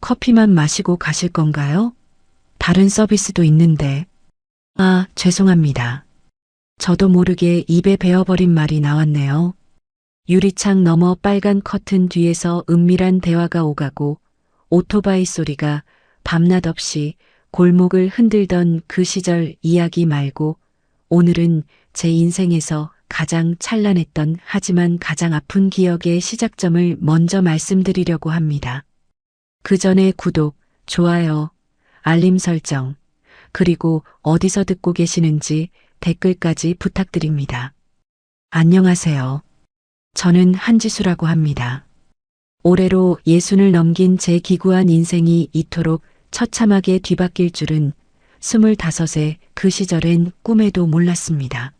커피만 마시고 가실 건가요? 다른 서비스도 있는데. 아, 죄송합니다. 저도 모르게 입에 베어버린 말이 나왔네요. 유리창 너머 빨간 커튼 뒤에서 은밀한 대화가 오가고 오토바이 소리가 밤낮 없이 골목을 흔들던 그 시절 이야기 말고 오늘은 제 인생에서 가장 찬란했던 하지만 가장 아픈 기억의 시작점을 먼저 말씀드리려고 합니다. 그 전에 구독, 좋아요, 알림 설정, 그리고 어디서 듣고 계시는지 댓글까지 부탁드립니다. 안녕하세요. 저는 한지수라고 합니다. 올해로 60을 넘긴 제 기구한 인생이 이토록 처참하게 뒤바뀔 줄은 25의 그 시절엔 꿈에도 몰랐습니다.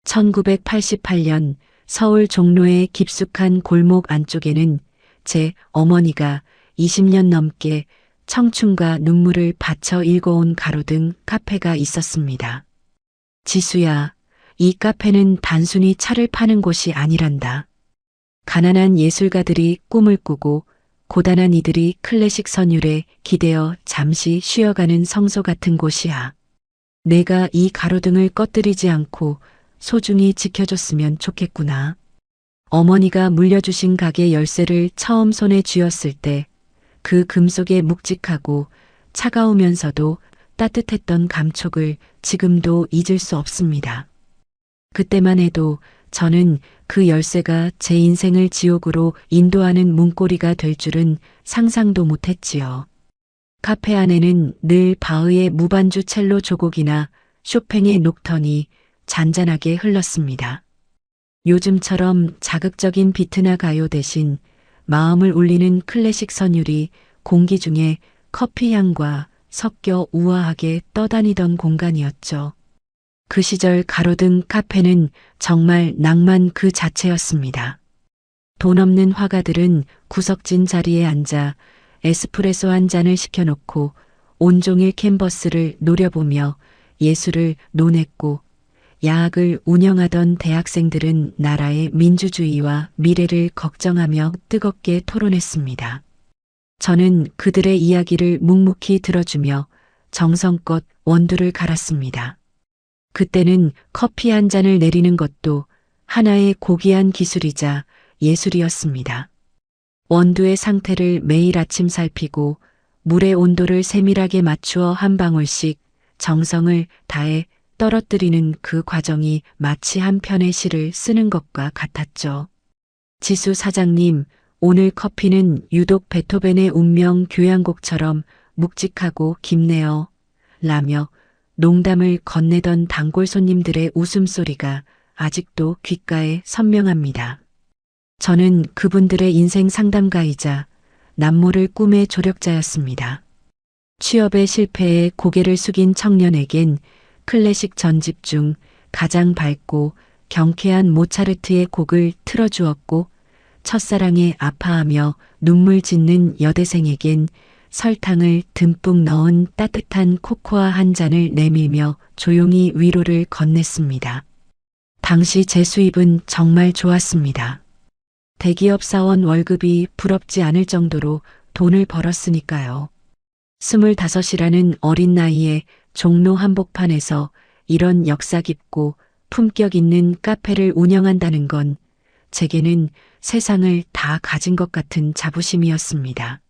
1988년 서울 종로의 깊숙한 골목 안쪽에는 제 어머니가 20년 넘게 청춘과 눈물을 바쳐 읽어온 가로등 카페가 있었습니다. 지수야, 이 카페는 단순히 차를 파는 곳이 아니란다. 가난한 예술가들이 꿈을 꾸고 고단한 이들이 클래식 선율에 기대어 잠시 쉬어가는 성소 같은 곳이야. 내가 이 가로등을 꺼뜨리지 않고 소중히 지켜줬으면 좋겠구나. 어머니가 물려주신 가게 열쇠를 처음 손에 쥐었을 때 그 금속의 묵직하고 차가우면서도 따뜻했던 감촉을 지금도 잊을 수 없습니다. 그때만 해도 저는 그 열쇠가 제 인생을 지옥으로 인도하는 문고리가 될 줄은 상상도 못했지요. 카페 안에는 늘 바흐의 무반주 첼로 조곡이나 쇼팽의 녹턴이 잔잔하게 흘렀습니다. 요즘처럼 자극적인 비트나 가요 대신 마음을 울리는 클래식 선율이 공기 중에 커피 향과 섞여 우아하게 떠다니던 공간이었죠. 그 시절 가로등 카페는 정말 낭만 그 자체였습니다. 돈 없는 화가들은 구석진 자리에 앉아 에스프레소 한 잔을 시켜놓고 온종일 캔버스를 노려보며 예술을 논했고 야학을 운영하던 대학생들은 나라의 민주주의와 미래를 걱정하며 뜨겁게 토론했습니다. 저는 그들의 이야기를 묵묵히 들어주며 정성껏 원두를 갈았습니다. 그때는 커피 한 잔을 내리는 것도 하나의 고귀한 기술이자 예술이었습니다. 원두의 상태를 매일 아침 살피고 물의 온도를 세밀하게 맞추어 한 방울씩 정성을 다해 떨어뜨리는 그 과정이 마치 한 편의 시를 쓰는 것과 같았죠. 지수 사장님, 오늘 커피는 유독 베토벤의 운명 교향곡처럼 묵직하고 깊네요. 라며 농담을 건네던 단골 손님들의 웃음소리가 아직도 귓가에 선명합니다. 저는 그분들의 인생 상담가이자 남모를 꿈의 조력자였습니다. 취업에 실패해 고개를 숙인 청년에겐 클래식 전집 중 가장 밝고 경쾌한 모차르트의 곡을 틀어주었고 첫사랑에 아파하며 눈물 짓는 여대생에겐 설탕을 듬뿍 넣은 따뜻한 코코아 한 잔을 내밀며 조용히 위로를 건넸습니다. 당시 제 수입은 정말 좋았습니다. 대기업 사원 월급이 부럽지 않을 정도로 돈을 벌었으니까요. 25이라는 어린 나이에 종로 한복판에서 이런 역사 깊고 품격 있는 카페를 운영한다는 건 제게는 세상을 다 가진 것 같은 자부심이었습니다.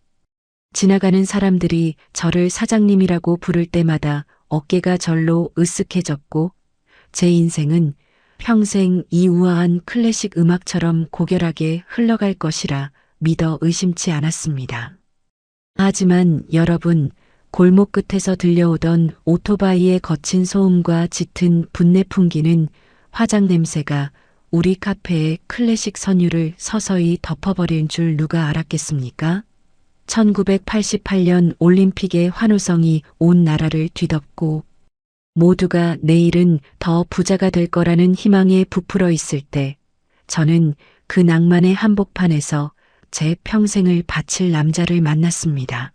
지나가는 사람들이 저를 사장님이라고 부를 때마다 어깨가 절로 으쓱해졌고 제 인생은 평생 이 우아한 클래식 음악처럼 고결하게 흘러갈 것이라 믿어 의심치 않았습니다. 하지만 여러분, 골목 끝에서 들려오던 오토바이의 거친 소음과 짙은 분내 풍기는 화장 냄새가 우리 카페의 클래식 선율을 서서히 덮어버린 줄 누가 알았겠습니까? 1988년 올림픽의 환호성이 온 나라를 뒤덮고 모두가 내일은 더 부자가 될 거라는 희망에 부풀어 있을 때 저는 그 낭만의 한복판에서 제 평생을 바칠 남자를 만났습니다.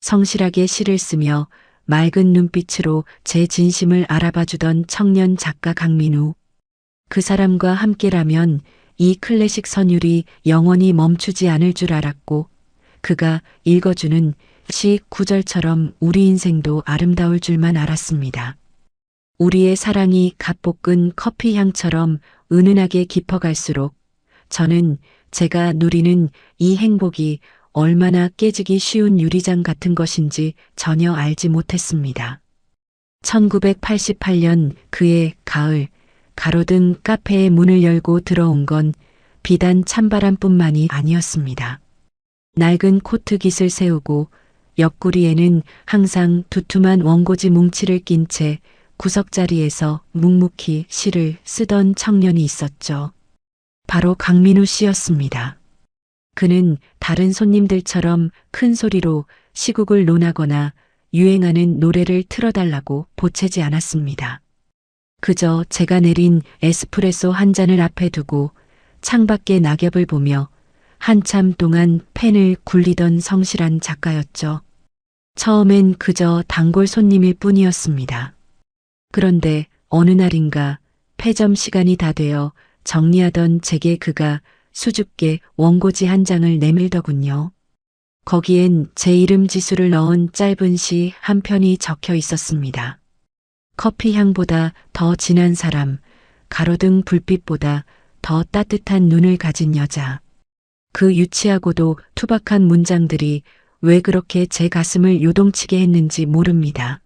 성실하게 시를 쓰며 맑은 눈빛으로 제 진심을 알아봐주던 청년 작가 강민우. 그 사람과 함께라면 이 클래식 선율이 영원히 멈추지 않을 줄 알았고 그가 읽어주는 시 구절처럼 우리 인생도 아름다울 줄만 알았습니다. 우리의 사랑이 갓 볶은 커피 향처럼 은은하게 깊어갈수록 저는 제가 누리는 이 행복이 얼마나 깨지기 쉬운 유리장 같은 것인지 전혀 알지 못했습니다. 1988년 그해 가을, 가로등 카페의 문을 열고 들어온 건 비단 찬바람뿐만이 아니었습니다. 낡은 코트 깃을 세우고 옆구리에는 항상 두툼한 원고지 뭉치를 낀 채 구석자리에서 묵묵히 시를 쓰던 청년이 있었죠. 바로 강민우 씨였습니다. 그는 다른 손님들처럼 큰 소리로 시국을 논하거나 유행하는 노래를 틀어달라고 보채지 않았습니다. 그저 제가 내린 에스프레소 한 잔을 앞에 두고 창밖의 낙엽을 보며 한참 동안 펜을 굴리던 성실한 작가였죠. 처음엔 그저 단골 손님일 뿐이었습니다. 그런데 어느 날인가 폐점 시간이 다 되어 정리하던 제게 그가 수줍게 원고지 한 장을 내밀더군요. 거기엔 제 이름 지수를 넣은 짧은 시 한 편이 적혀 있었습니다. 커피 향보다 더 진한 사람, 가로등 불빛보다 더 따뜻한 눈을 가진 여자. 그 유치하고도 투박한 문장들이 왜 그렇게 제 가슴을 요동치게 했는지 모릅니다.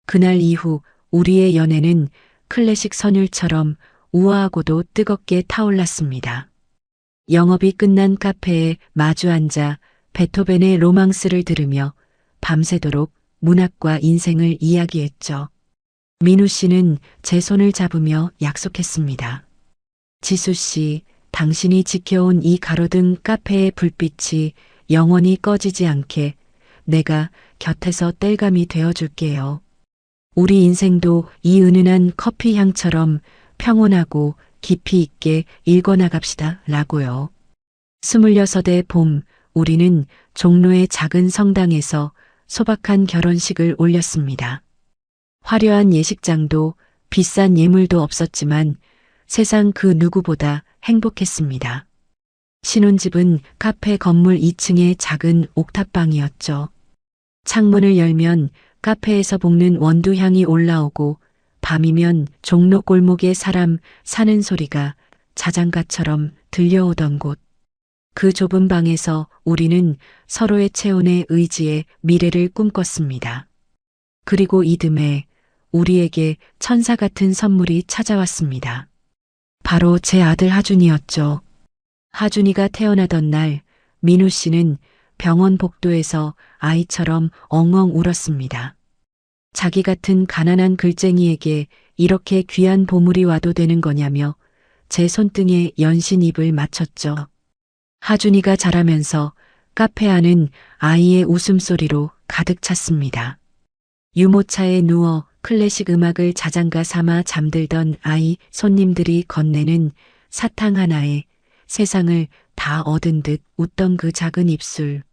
그날 이후 우리의 연애는 클래식 선율처럼 우아하고도 뜨겁게 타올랐습니다. 영업이 끝난 카페에 마주 앉아 베토벤의 로망스를 들으며 밤새도록 문학과 인생을 이야기했죠. 민우 씨는 제 손을 잡으며 약속했습니다. 지수 씨, 당신이 지켜온 이 가로등 카페의 불빛이 영원히 꺼지지 않게 내가 곁에서 땔감이 되어줄게요. 우리 인생도 이 은은한 커피 향처럼 평온하고 깊이 있게 읽어나갑시다 라고요. 26의 봄, 우리는 종로의 작은 성당에서 소박한 결혼식을 올렸습니다. 화려한 예식장도 비싼 예물도 없었지만 세상 그 누구보다 행복했습니다. 신혼집은 카페 건물 2층의 작은 옥탑방이었죠. 창문을 열면 카페에서 볶는 원두향이 올라오고 밤이면 종로 골목에 사람 사는 소리가 자장가처럼 들려오던 곳. 그 좁은 방에서 우리는 서로의 체온에 의지해 미래를 꿈꿨습니다. 그리고 이듬해 우리에게 천사 같은 선물이 찾아왔습니다. 바로 제 아들 하준이었죠. 하준이가 태어나던 날 민우 씨는 병원 복도에서 아이처럼 엉엉 울었습니다. 자기 같은 가난한 글쟁이에게 이렇게 귀한 보물이 와도 되는 거냐며 제 손등에 연신 입을 맞췄죠. 하준이가 자라면서 카페 안은 아이의 웃음소리로 가득 찼습니다. 유모차에 누워 클래식 음악을 자장가 삼아 잠들던 아이 손님들이 건네는 사탕 하나에 세상을 다 얻은 듯 웃던 그 작은 입술.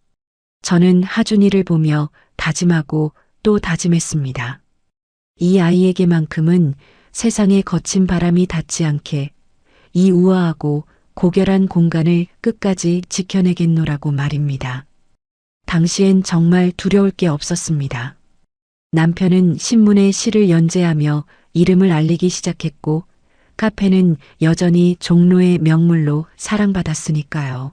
저는 하준이를 보며 다짐하고 또 다짐했습니다. 이 아이에게만큼은 세상에 거친 바람이 닿지 않게 이 우아하고 고결한 공간을 끝까지 지켜내겠노라고 말입니다. 당시엔 정말 두려울 게 없었습니다. 남편은 신문에 시를 연재하며 이름을 알리기 시작했고 카페는 여전히 종로의 명물로 사랑받았으니까요.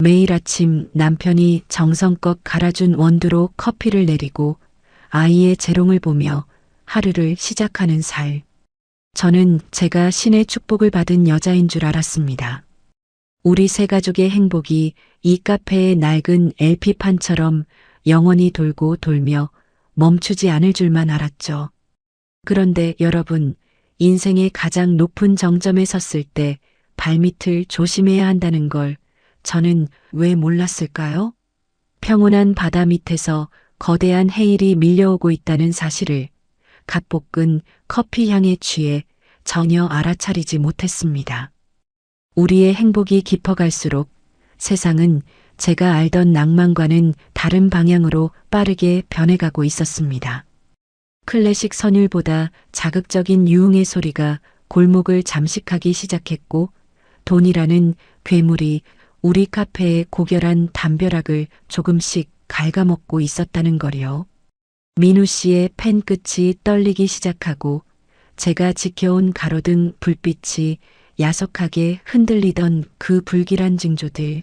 매일 아침 남편이 정성껏 갈아준 원두로 커피를 내리고 아이의 재롱을 보며 하루를 시작하는 살. 저는 제가 신의 축복을 받은 여자인 줄 알았습니다. 우리 세 가족의 행복이 이 카페의 낡은 LP판처럼 영원히 돌고 돌며 멈추지 않을 줄만 알았죠. 그런데 여러분, 인생의 가장 높은 정점에 섰을 때 발밑을 조심해야 한다는 걸 저는 왜 몰랐을까요? 평온한 바다 밑에서 거대한 해일이 밀려오고 있다는 사실을 갓볶은 커피 향에 취해 전혀 알아차리지 못했습니다. 우리의 행복이 깊어갈수록 세상은 제가 알던 낭만과는 다른 방향으로 빠르게 변해가고 있었습니다. 클래식 선율보다 자극적인 유흥의 소리가 골목을 잠식하기 시작했고 돈이라는 괴물이 우리 카페의 고결한 담벼락을 조금씩 갉아먹고 있었다는 거요. 민우 씨의 펜 끝이 떨리기 시작하고 제가 지켜온 가로등 불빛이 야속하게 흔들리던 그 불길한 징조들.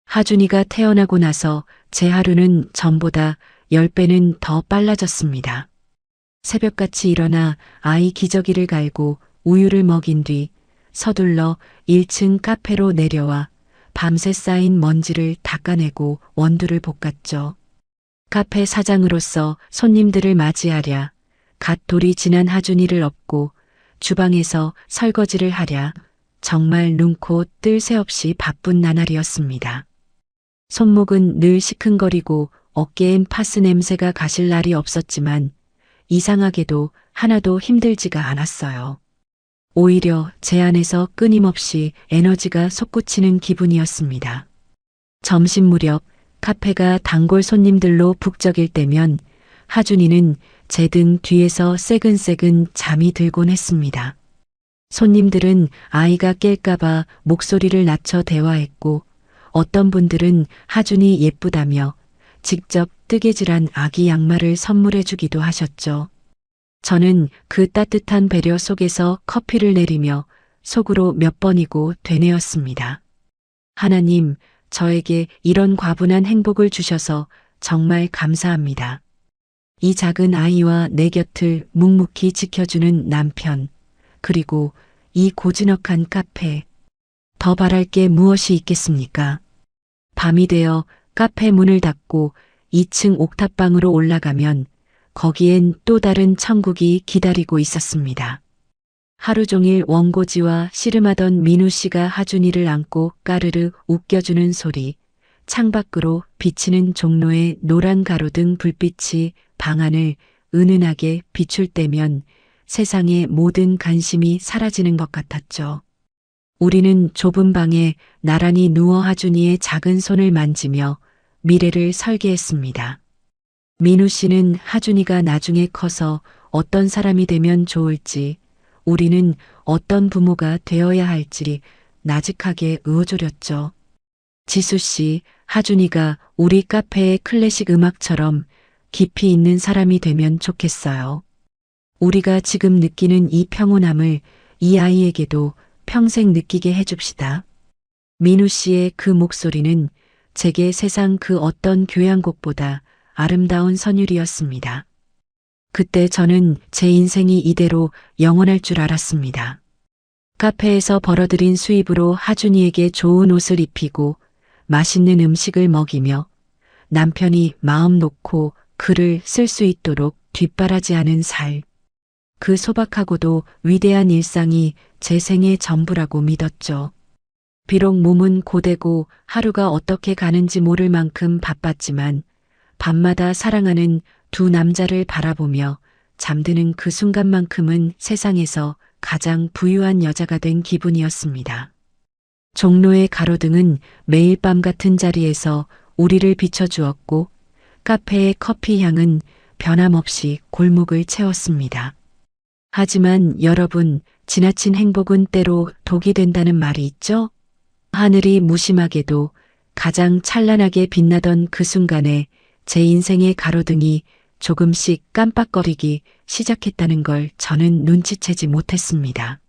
하준이가 태어나고 나서 제 하루는 전보다 10배는 더 빨라졌습니다. 새벽같이 일어나 아이 기저귀를 갈고 우유를 먹인 뒤 서둘러 1층 카페로 내려와 밤새 쌓인 먼지를 닦아내고 원두를 볶았죠. 카페 사장으로서 손님들을 맞이하랴, 갓 돌이 지난 하준이를 업고 주방에서 설거지를 하랴, 정말 눈코 뜰 새 없이 바쁜 나날이었습니다. 손목은 늘 시큰거리고 어깨엔 파스 냄새가 가실 날이 없었지만 이상하게도 하나도 힘들지가 않았어요. 오히려 제 안에서 끊임없이 에너지가 솟구치는 기분이었습니다. 점심 무렵 카페가 단골 손님들로 북적일 때면 하준이는 제 등 뒤에서 새근새근 잠이 들곤 했습니다. 손님들은 아이가 깰까봐 목소리를 낮춰 대화했고 어떤 분들은 하준이 예쁘다며 직접 뜨개질한 아기 양말을 선물해 주기도 하셨죠. 저는 그 따뜻한 배려 속에서 커피를 내리며 속으로 몇 번이고 되뇌었습니다. 하나님, 저에게 이런 과분한 행복을 주셔서 정말 감사합니다. 이 작은 아이와 내 곁을 묵묵히 지켜주는 남편, 그리고 이 고즈넉한 카페. 더 바랄 게 무엇이 있겠습니까? 밤이 되어 카페 문을 닫고 2층 옥탑방으로 올라가면 거기엔 또 다른 천국이 기다리고 있었습니다. 하루 종일 원고지와 씨름하던 민우 씨가 하준이를 안고 까르르 웃겨주는 소리, 창밖으로 비치는 종로의 노란 가로등 불빛이 방 안을 은은하게 비출 때면 세상의 모든 관심이 사라지는 것 같았죠. 우리는 좁은 방에 나란히 누워 하준이의 작은 손을 만지며 미래를 설계했습니다. 민우 씨는 하준이가 나중에 커서 어떤 사람이 되면 좋을지, 우리는 어떤 부모가 되어야 할지 나직하게 의어조렸죠. 지수 씨, 하준이가 우리 카페의 클래식 음악처럼 깊이 있는 사람이 되면 좋겠어요. 우리가 지금 느끼는 이 평온함을 이 아이에게도 평생 느끼게 해줍시다. 민우 씨의 그 목소리는 제게 세상 그 어떤 교향곡보다 아름다운 선율이었습니다. 그때 저는 제 인생이 이대로 영원할 줄 알았습니다. 카페에서 벌어들인 수입으로 하준이에게 좋은 옷을 입히고 맛있는 음식을 먹이며 남편이 마음 놓고 글을 쓸 수 있도록 뒷바라지하는 살. 그 소박하고도 위대한 일상이 제 생의 전부라고 믿었죠. 비록 몸은 고되고 하루가 어떻게 가는지 모를 만큼 바빴지만 밤마다 사랑하는 두 남자를 바라보며 잠드는 그 순간만큼은 세상에서 가장 부유한 여자가 된 기분이었습니다. 종로의 가로등은 매일 밤 같은 자리에서 우리를 비춰주었고 카페의 커피 향은 변함없이 골목을 채웠습니다. 하지만 여러분, 지나친 행복은 때로 독이 된다는 말이 있죠? 하늘이 무심하게도 가장 찬란하게 빛나던 그 순간에 제 인생의 가로등이 조금씩 깜빡거리기 시작했다는 걸 저는 눈치채지 못했습니다.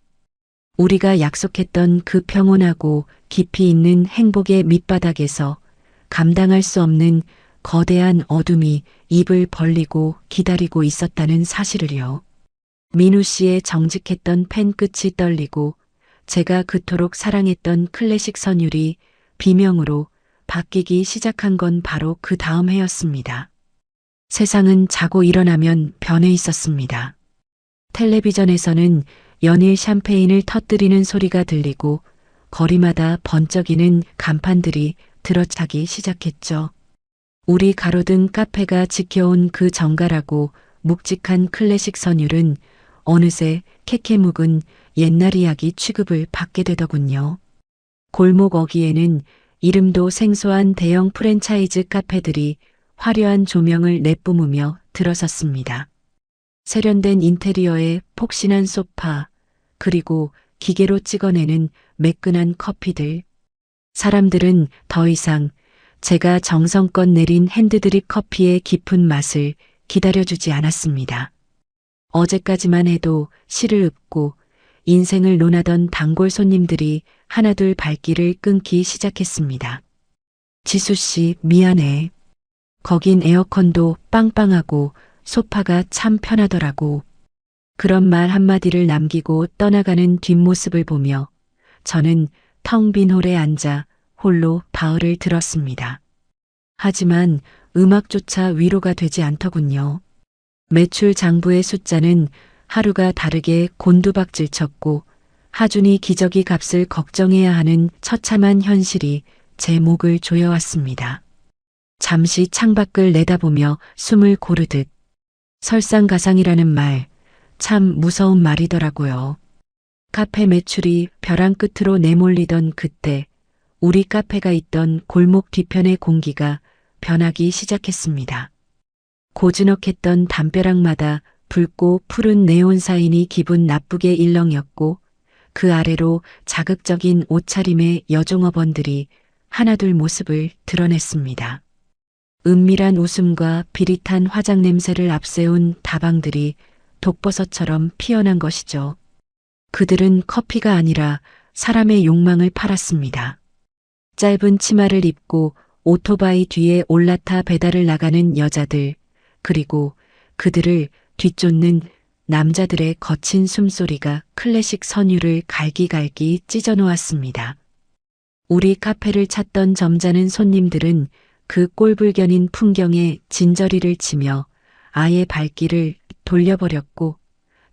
우리가 약속했던 그 평온하고 깊이 있는 행복의 밑바닥에서 감당할 수 없는 거대한 어둠이 입을 벌리고 기다리고 있었다는 사실을요. 민우 씨의 정직했던 펜 끝이 떨리고 제가 그토록 사랑했던 클래식 선율이 비명으로 바뀌기 시작한 건 바로 그 다음 해였습니다. 세상은 자고 일어나면 변해 있었습니다. 텔레비전에서는 연일 샴페인을 터뜨리는 소리가 들리고 거리마다 번쩍이는 간판들이 들어차기 시작했죠. 우리 가로등 카페가 지켜온 그 정갈하고 묵직한 클래식 선율은 어느새 캐캐묵은 옛날 이야기 취급을 받게 되더군요. 골목 어귀에는 이름도 생소한 대형 프랜차이즈 카페들이 화려한 조명을 내뿜으며 들어섰습니다. 세련된 인테리어에 폭신한 소파, 그리고 기계로 찍어내는 매끈한 커피들. 사람들은 더 이상 제가 정성껏 내린 핸드드립 커피의 깊은 맛을 기다려주지 않았습니다. 어제까지만 해도 시를 읊고 인생을 논하던 단골 손님들이 하나둘 발길을 끊기 시작했습니다. 지수 씨, 미안해. 거긴 에어컨도 빵빵하고 소파가 참 편하더라고. 그런 말 한마디를 남기고 떠나가는 뒷모습을 보며 저는 텅 빈 홀에 앉아 홀로 바울을 들었습니다. 하지만 음악조차 위로가 되지 않더군요. 매출 장부의 숫자는 하루가 다르게 곤두박질 쳤고 하준이 기저귀 값을 걱정해야 하는 처참한 현실이 제 목을 조여왔습니다. 잠시 창밖을 내다보며 숨을 고르듯 설상가상이라는 말, 참 무서운 말이더라고요. 카페 매출이 벼랑 끝으로 내몰리던 그때 우리 카페가 있던 골목 뒤편의 공기가 변하기 시작했습니다. 고즈넉했던 담벼락마다 붉고 푸른 네온 사인이 기분 나쁘게 일렁였고 그 아래로 자극적인 옷차림의 여종업원들이 하나둘 모습을 드러냈습니다. 은밀한 웃음과 비릿한 화장 냄새를 앞세운 다방들이 독버섯처럼 피어난 것이죠. 그들은 커피가 아니라 사람의 욕망을 팔았습니다. 짧은 치마를 입고 오토바이 뒤에 올라타 배달을 나가는 여자들, 그리고 그들을 뒤쫓는 남자들의 거친 숨소리가 클래식 선율을 갈기갈기 찢어놓았습니다. 우리 카페를 찾던 점잖은 손님들은 그 꼴불견인 풍경에 진저리를 치며 아예 발길을 돌려버렸고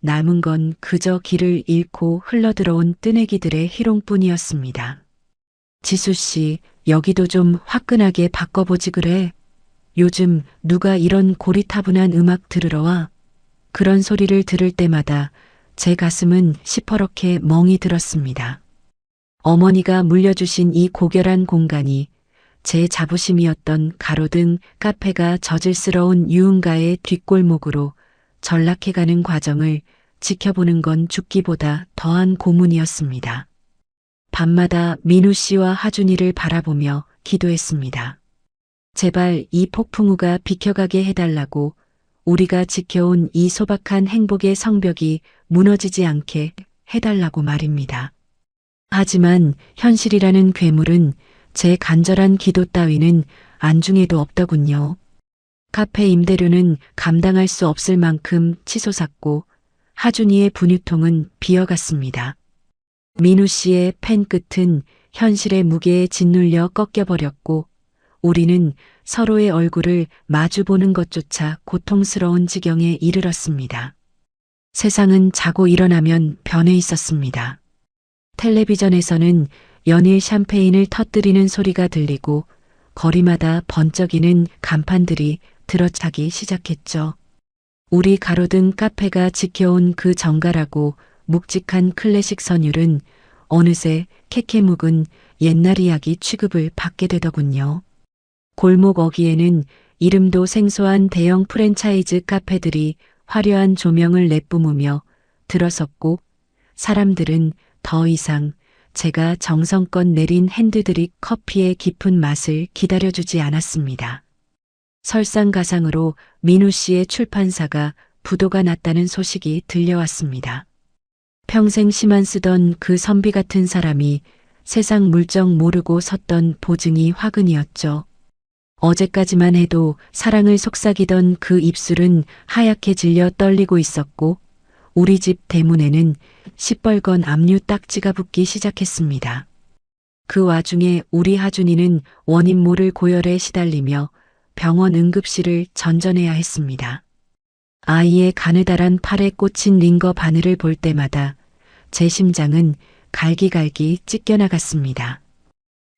남은 건 그저 길을 잃고 흘러들어온 뜨내기들의 희롱뿐이었습니다. 지수 씨, 여기도 좀 화끈하게 바꿔보지 그래. 요즘 누가 이런 고리타분한 음악 들으러 와? 그런 소리를 들을 때마다 제 가슴은 시퍼렇게 멍이 들었습니다. 어머니가 물려주신 이 고결한 공간이 제 자부심이었던 가로등 카페가 저질스러운 유흥가의 뒷골목으로 전락해가는 과정을 지켜보는 건 죽기보다 더한 고문이었습니다. 밤마다 민우 씨와 하준이를 바라보며 기도했습니다. 제발 이 폭풍우가 비켜가게 해달라고, 우리가 지켜온 이 소박한 행복의 성벽이 무너지지 않게 해달라고 말입니다. 하지만 현실이라는 괴물은 제 간절한 기도 따위는 안중에도 없더군요. 카페 임대료는 감당할 수 없을 만큼 치솟았고 하준이의 분유통은 비어갔습니다. 민우 씨의 펜 끝은 현실의 무게에 짓눌려 꺾여버렸고 우리는 서로의 얼굴을 마주보는 것조차 고통스러운 지경에 이르렀습니다. 세상은 자고 일어나면 변해 있었습니다. 텔레비전에서는 연일 샴페인을 터뜨리는 소리가 들리고 거리마다 번쩍이는 간판들이 들어차기 시작했죠. 우리 가로등 카페가 지켜온 그 정갈하고 묵직한 클래식 선율은 어느새 캐캐묵은 옛날 이야기 취급을 받게 되더군요. 골목 어귀에는 이름도 생소한 대형 프랜차이즈 카페들이 화려한 조명을 내뿜으며 들어섰고 사람들은 더 이상 제가 정성껏 내린 핸드드립 커피의 깊은 맛을 기다려주지 않았습니다. 설상가상으로 민우 씨의 출판사가 부도가 났다는 소식이 들려왔습니다. 평생 시만 쓰던 그 선비 같은 사람이 세상 물정 모르고 섰던 보증이 화근이었죠. 어제까지만 해도 사랑을 속삭이던 그 입술은 하얗게 질려 떨리고 있었고 우리 집 대문에는 시뻘건 압류 딱지가 붙기 시작했습니다. 그 와중에 우리 하준이는 원인 모를 고열에 시달리며 병원 응급실을 전전해야 했습니다. 아이의 가느다란 팔에 꽂힌 링거 바늘을 볼 때마다 제 심장은 갈기갈기 찢겨나갔습니다.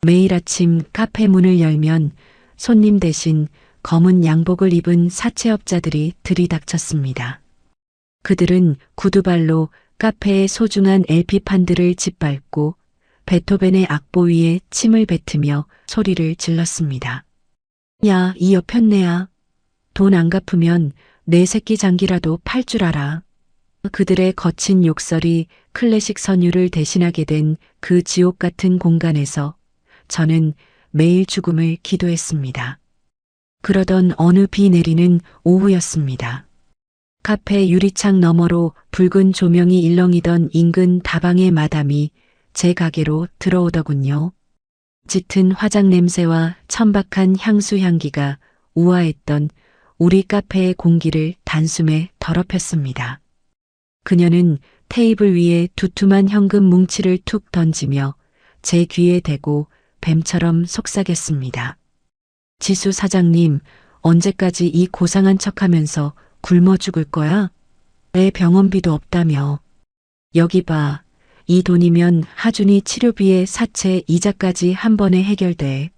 매일 아침 카페 문을 열면 손님 대신 검은 양복을 입은 사채업자들이 들이닥쳤습니다. 그들은 구두발로 카페의 소중한 LP판들을 짓밟고 베토벤의 악보 위에 침을 뱉으며 소리를 질렀습니다. 야, 이 여편네야. 돈 안 갚으면 내 새끼 장기라도 팔 줄 알아. 그들의 거친 욕설이 클래식 선율을 대신하게 된 그 지옥 같은 공간에서 저는 매일 죽음을 기도했습니다. 그러던 어느 비 내리는 오후였습니다. 카페 유리창 너머로 붉은 조명이 일렁이던 인근 다방의 마담이 제 가게로 들어오더군요. 짙은 화장 냄새와 천박한 향수 향기가 우아했던 우리 카페의 공기를 단숨에 더럽혔습니다. 그녀는 테이블 위에 두툼한 현금 뭉치를 툭 던지며 제 귀에 대고 뱀처럼 속삭였습니다. 지수 사장님, 언제까지 이 고상한 척하면서 굶어 죽을 거야? 내 병원비도 없다며. 여기 봐. 이 돈이면 하준이 치료비에 사채 이자까지 한 번에 해결돼.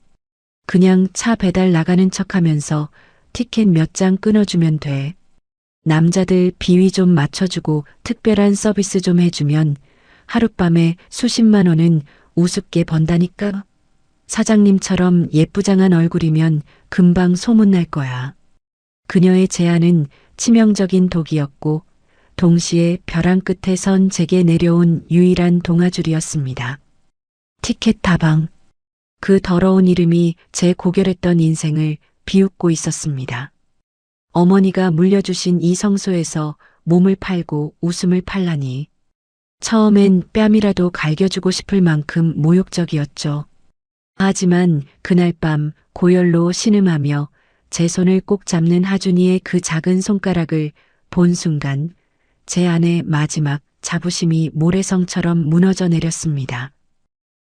그냥 차 배달 나가는 척하면서 티켓 몇 장 끊어주면 돼. 남자들 비위 좀 맞춰주고 특별한 서비스 좀 해주면 하룻밤에 수십만 원은 우습게 번다니까. 사장님처럼 예쁘장한 얼굴이면 금방 소문날 거야. 그녀의 제안은 치명적인 독이었고 동시에 벼랑 끝에 선 제게 내려온 유일한 동아줄이었습니다. 티켓 다방. 그 더러운 이름이 제 고결했던 인생을 비웃고 있었습니다. 어머니가 물려주신 이 성소에서 몸을 팔고 웃음을 팔라니. 처음엔 뺨이라도 갈겨주고 싶을 만큼 모욕적이었죠. 하지만 그날 밤 고열로 신음하며 제 손을 꼭 잡는 하준이의 그 작은 손가락을 본 순간 제 안의 마지막 자부심이 모래성처럼 무너져 내렸습니다.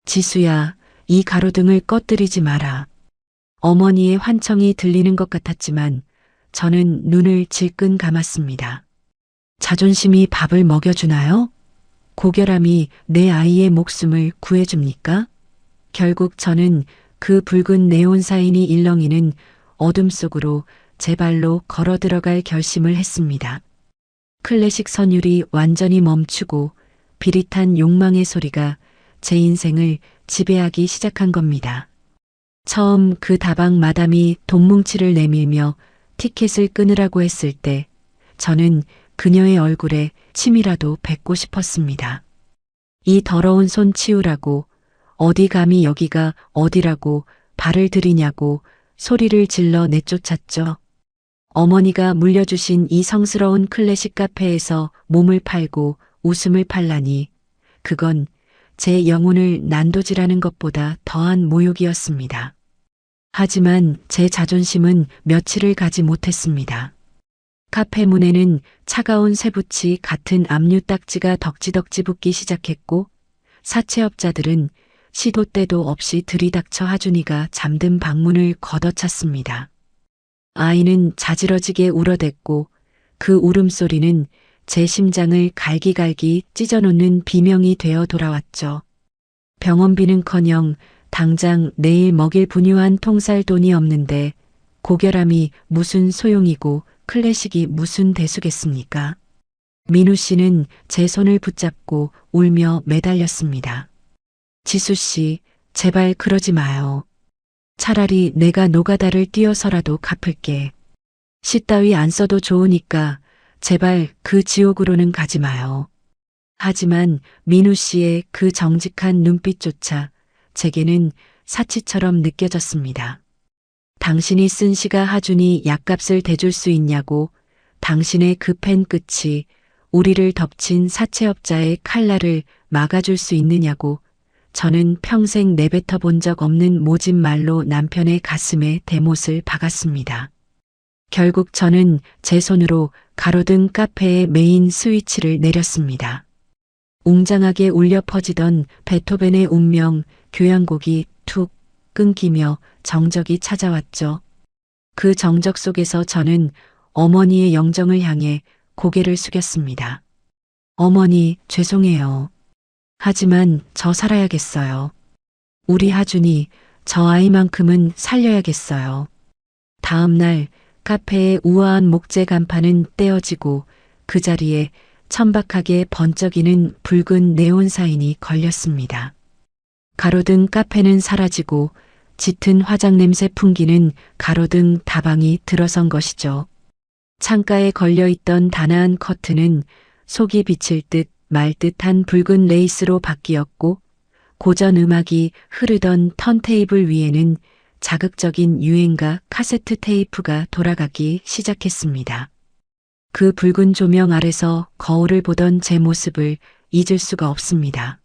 지수야, 이 가로등을 꺼뜨리지 마라. 어머니의 환청이 들리는 것 같았지만 저는 눈을 질끈 감았습니다. 자존심이 밥을 먹여주나요? 고결함이 내 아이의 목숨을 구해줍니까? 결국 저는 그 붉은 네온 사인이 일렁이는 어둠 속으로 제 발로 걸어 들어갈 결심을 했습니다. 클래식 선율이 완전히 멈추고 비릿한 욕망의 소리가 제 인생을 지배하기 시작한 겁니다. 처음 그 다방 마담이 돈뭉치를 내밀며 티켓을 끊으라고 했을 때 저는 그녀의 얼굴에 침이라도 뱉고 싶었습니다. 이 더러운 손 치우라고, 어디 감히 여기가 어디라고 발을 들이냐고 소리를 질러 내쫓았죠. 어머니가 물려주신 이 성스러운 클래식 카페에서 몸을 팔고 웃음을 팔라니 그건 제 영혼을 난도질하는 것보다 더한 모욕이었습니다. 하지만 제 자존심은 며칠을 가지 못했습니다. 카페 문에는 차가운 쇠붙이 같은 압류 딱지가 덕지덕지 붙기 시작했고 사채업자들은 시도 때도 없이 들이닥쳐 하준이가 잠든 방문을 걷어찼습니다. 아이는 자지러지게 울어댔고 그 울음소리는 제 심장을 갈기갈기 찢어놓는 비명이 되어 돌아왔죠. 병원비는커녕 당장 내일 먹일 분유한 통살 돈이 없는데 고결함이 무슨 소용이고 클래식이 무슨 대수겠습니까? 민우 씨는 제 손을 붙잡고 울며 매달렸습니다. 지수 씨, 제발 그러지 마요. 차라리 내가 노가다를 뛰어서라도 갚을게. 시 따위 안 써도 좋으니까 제발 그 지옥으로는 가지 마요. 하지만 민우 씨의 그 정직한 눈빛조차 제게는 사치처럼 느껴졌습니다. 당신이 쓴 시가 하준이 약값을 대줄 수 있냐고, 당신의 그 펜 끝이 우리를 덮친 사채업자의 칼날을 막아줄 수 있느냐고 저는 평생 내뱉어 본 적 없는 모진 말로 남편의 가슴에 대못을 박았습니다. 결국 저는 제 손으로 가로등 카페의 메인 스위치를 내렸습니다. 웅장하게 울려 퍼지던 베토벤의 운명 교향곡이 툭 끊기며 정적이 찾아왔죠. 그 정적 속에서 저는 어머니의 영정을 향해 고개를 숙였습니다. 어머니, 죄송해요. 하지만 저 살아야겠어요. 우리 하준이 저 아이만큼은 살려야겠어요. 다음 날 카페의 우아한 목재 간판은 떼어지고 그 자리에 천박하게 번쩍이는 붉은 네온 사인이 걸렸습니다. 가로등 카페는 사라지고 짙은 화장 냄새 풍기는 가로등 다방이 들어선 것이죠. 창가에 걸려있던 단아한 커튼은 속이 비칠 듯 말 듯한 붉은 레이스로 바뀌었고 고전 음악이 흐르던 턴테이블 위에는 자극적인 유행가 카세트 테이프가 돌아가기 시작했습니다. 그 붉은 조명 아래서 거울을 보던 제 모습을 잊을 수가 없습니다.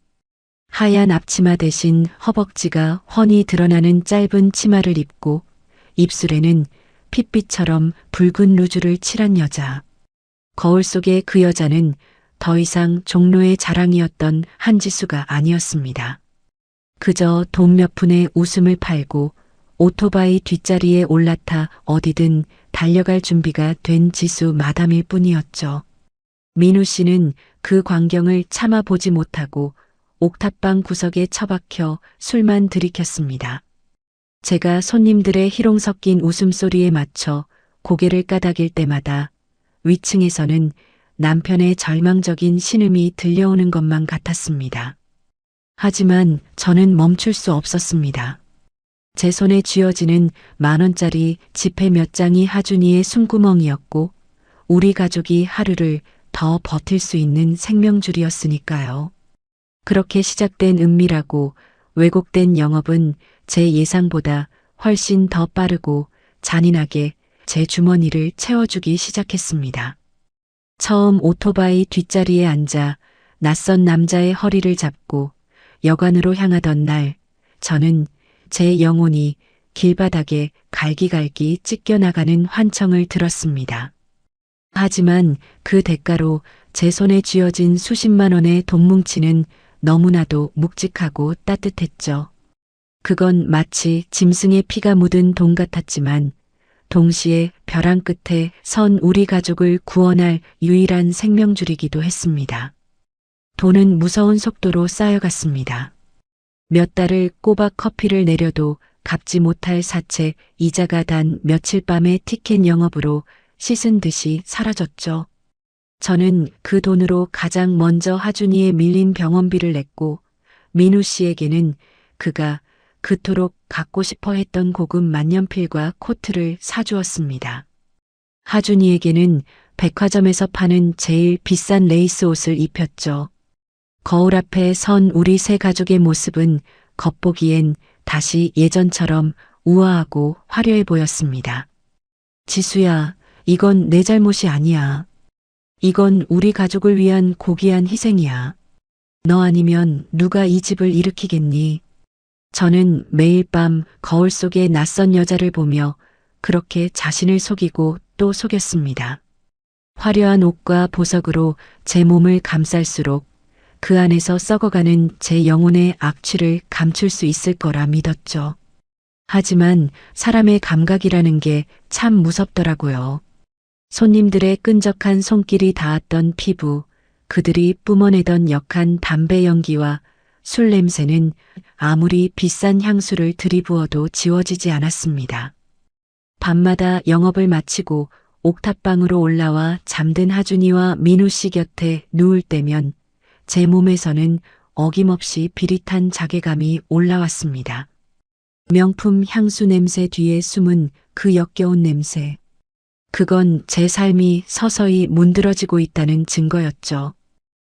하얀 앞치마 대신 허벅지가 훤히 드러나는 짧은 치마를 입고 입술에는 핏빛처럼 붉은 루즈를 칠한 여자. 거울 속의 그 여자는 더 이상 종로의 자랑이었던 한지수가 아니었습니다. 그저 돈 몇 푼의 웃음을 팔고 오토바이 뒷자리에 올라타 어디든 달려갈 준비가 된 지수 마담일 뿐이었죠. 민우 씨는 그 광경을 참아보지 못하고 옥탑방 구석에 처박혀 술만 들이켰습니다. 제가 손님들의 희롱 섞인 웃음소리에 맞춰 고개를 까닥일 때마다 위층에서는 남편의 절망적인 신음이 들려오는 것만 같았습니다. 하지만 저는 멈출 수 없었습니다. 제 손에 쥐어지는 10,000원짜리 지폐 몇 장이 하준이의 숨구멍이었고 우리 가족이 하루를 더 버틸 수 있는 생명줄이었으니까요. 그렇게 시작된 은밀하고 왜곡된 영업은 제 예상보다 훨씬 더 빠르고 잔인하게 제 주머니를 채워주기 시작했습니다. 처음 오토바이 뒷자리에 앉아 낯선 남자의 허리를 잡고 여관으로 향하던 날, 저는 제 영혼이 길바닥에 갈기갈기 찢겨나가는 환청을 들었습니다. 하지만 그 대가로 제 손에 쥐어진 수십만 원의 돈뭉치는 너무나도 묵직하고 따뜻했죠. 그건 마치 짐승의 피가 묻은 돈 같았지만 동시에 벼랑 끝에 선 우리 가족을 구원할 유일한 생명줄이기도 했습니다. 돈은 무서운 속도로 쌓여갔습니다. 몇 달을 꼬박 커피를 내려도 갚지 못할 사채 이자가 단 며칠 밤의 티켓 영업으로 씻은 듯이 사라졌죠. 저는 그 돈으로 가장 먼저 하준이의 밀린 병원비를 냈고 민우 씨에게는 그가 그토록 갖고 싶어 했던 고급 만년필과 코트를 사주었습니다. 하준이에게는 백화점에서 파는 제일 비싼 레이스 옷을 입혔죠. 거울 앞에 선 우리 세 가족의 모습은 겉보기엔 다시 예전처럼 우아하고 화려해 보였습니다. 지수야, 이건 내 잘못이 아니야. 이건 우리 가족을 위한 고귀한 희생이야. 너 아니면 누가 이 집을 일으키겠니? 저는 매일 밤 거울 속의 낯선 여자를 보며 그렇게 자신을 속이고 또 속였습니다. 화려한 옷과 보석으로 제 몸을 감쌀수록 그 안에서 썩어가는 제 영혼의 악취를 감출 수 있을 거라 믿었죠. 하지만 사람의 감각이라는 게 참 무섭더라고요. 손님들의 끈적한 손길이 닿았던 피부, 그들이 뿜어내던 역한 담배 연기와 술 냄새는 아무리 비싼 향수를 들이부어도 지워지지 않았습니다. 밤마다 영업을 마치고 옥탑방으로 올라와 잠든 하준이와 민우 씨 곁에 누울 때면 제 몸에서는 어김없이 비릿한 자괴감이 올라왔습니다. 명품 향수 냄새 뒤에 숨은 그 역겨운 냄새. 그건 제 삶이 서서히 문드러지고 있다는 증거였죠.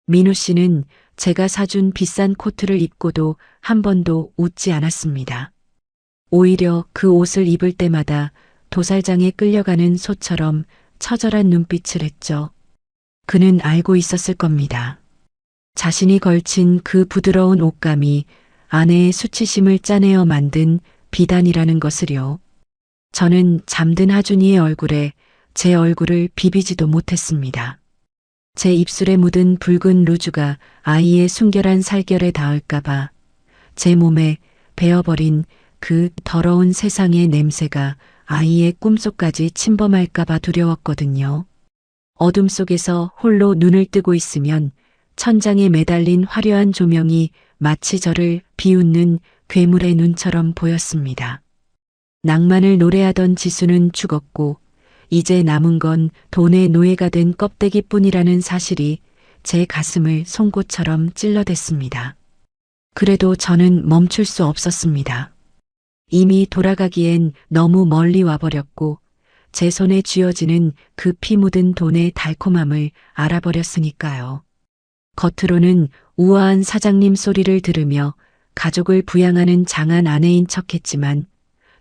민우 씨는 제가 사준 비싼 코트를 입고도 한 번도 웃지 않았습니다. 오히려 그 옷을 입을 때마다 도살장에 끌려가는 소처럼 처절한 눈빛을 했죠. 그는 알고 있었을 겁니다. 자신이 걸친 그 부드러운 옷감이 아내의 수치심을 짜내어 만든 비단이라는 것을요. 저는 잠든 하준이의 얼굴에 제 얼굴을 비비지도 못했습니다. 제 입술에 묻은 붉은 루즈가 아이의 순결한 살결에 닿을까봐, 제 몸에 베어버린 그 더러운 세상의 냄새가 아이의 꿈속까지 침범할까봐 두려웠거든요. 어둠 속에서 홀로 눈을 뜨고 있으면 천장에 매달린 화려한 조명이 마치 저를 비웃는 괴물의 눈처럼 보였습니다. 낭만을 노래하던 지수는 죽었고 이제 남은 건 돈의 노예가 된 껍데기뿐이라는 사실이 제 가슴을 송곳처럼 찔러댔습니다. 그래도 저는 멈출 수 없었습니다. 이미 돌아가기엔 너무 멀리 와버렸고 제 손에 쥐어지는 그 피 묻은 돈의 달콤함을 알아버렸으니까요. 겉으로는 우아한 사장님 소리를 들으며 가족을 부양하는 장한 아내인 척했지만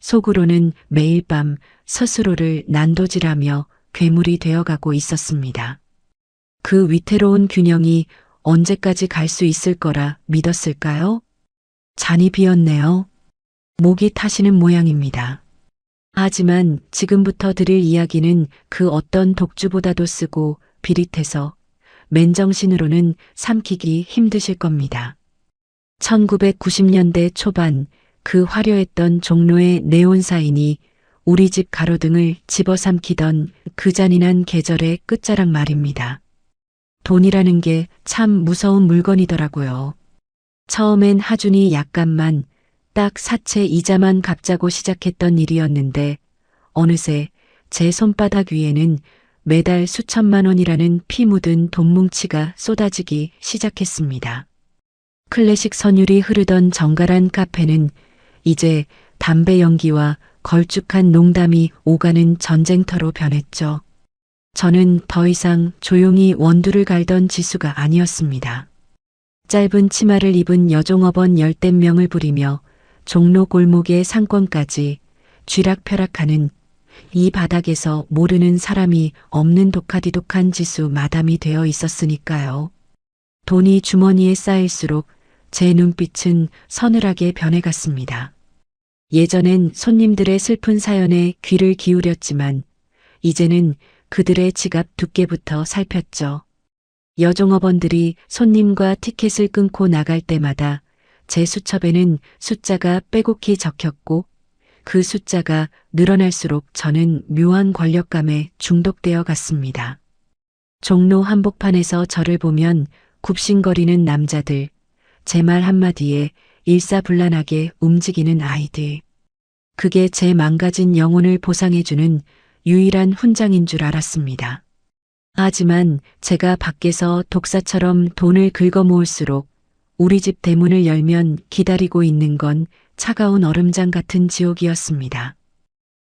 속으로는 매일 밤 스스로를 난도질하며 괴물이 되어가고 있었습니다. 그 위태로운 균형이 언제까지 갈 수 있을 거라 믿었을까요? 잔이 비었네요. 목이 타시는 모양입니다. 하지만 지금부터 드릴 이야기는 그 어떤 독주보다도 쓰고 비릿해서 맨정신으로는 삼키기 힘드실 겁니다. 1990년대 초반 그 화려했던 종로의 네온사인이 우리 집 가로등을 집어삼키던 그 잔인한 계절의 끝자락 말입니다. 돈이라는 게 참 무서운 물건이더라고요. 처음엔 하준이 약간만 딱 사채 이자만 갚자고 시작했던 일이었는데 어느새 제 손바닥 위에는 매달 수천만 원이라는 피 묻은 돈뭉치가 쏟아지기 시작했습니다. 클래식 선율이 흐르던 정갈한 카페는 이제 담배 연기와 걸쭉한 농담이 오가는 전쟁터로 변했죠. 저는 더 이상 조용히 원두를 갈던 지수가 아니었습니다. 짧은 치마를 입은 여종업원 열댓 명을 부리며 종로 골목의 상권까지 쥐락펴락하는 이 바닥에서 모르는 사람이 없는 독하디독한 지수 마담이 되어 있었으니까요. 돈이 주머니에 쌓일수록 제 눈빛은 서늘하게 변해갔습니다. 예전엔 손님들의 슬픈 사연에 귀를 기울였지만 이제는 그들의 지갑 두께부터 살폈죠. 여종업원들이 손님과 티켓을 끊고 나갈 때마다 제 수첩에는 숫자가 빼곡히 적혔고 그 숫자가 늘어날수록 저는 묘한 권력감에 중독되어 갔습니다. 종로 한복판에서 저를 보면 굽신거리는 남자들, 제 말 한마디에 일사불란하게 움직이는 아이들. 그게 제 망가진 영혼을 보상해주는 유일한 훈장인 줄 알았습니다. 하지만 제가 밖에서 독사처럼 돈을 긁어모을수록 우리 집 대문을 열면 기다리고 있는 건 차가운 얼음장 같은 지옥이었습니다.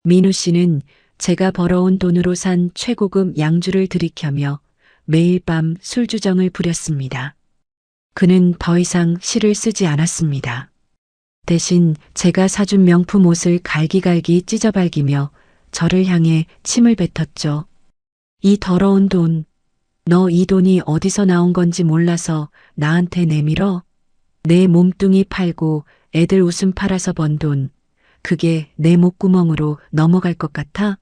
민우 씨는 제가 벌어온 돈으로 산 최고급 양주를 들이켜며 매일 밤 술주정을 부렸습니다. 그는 더 이상 시를 쓰지 않았습니다. 대신 제가 사준 명품 옷을 갈기갈기 찢어발기며 저를 향해 침을 뱉었죠. 이 더러운 돈, 너 이 돈이 어디서 나온 건지 몰라서 나한테 내밀어? 내 몸뚱이 팔고 애들 웃음 팔아서 번 돈, 그게 내 목구멍으로 넘어갈 것 같아?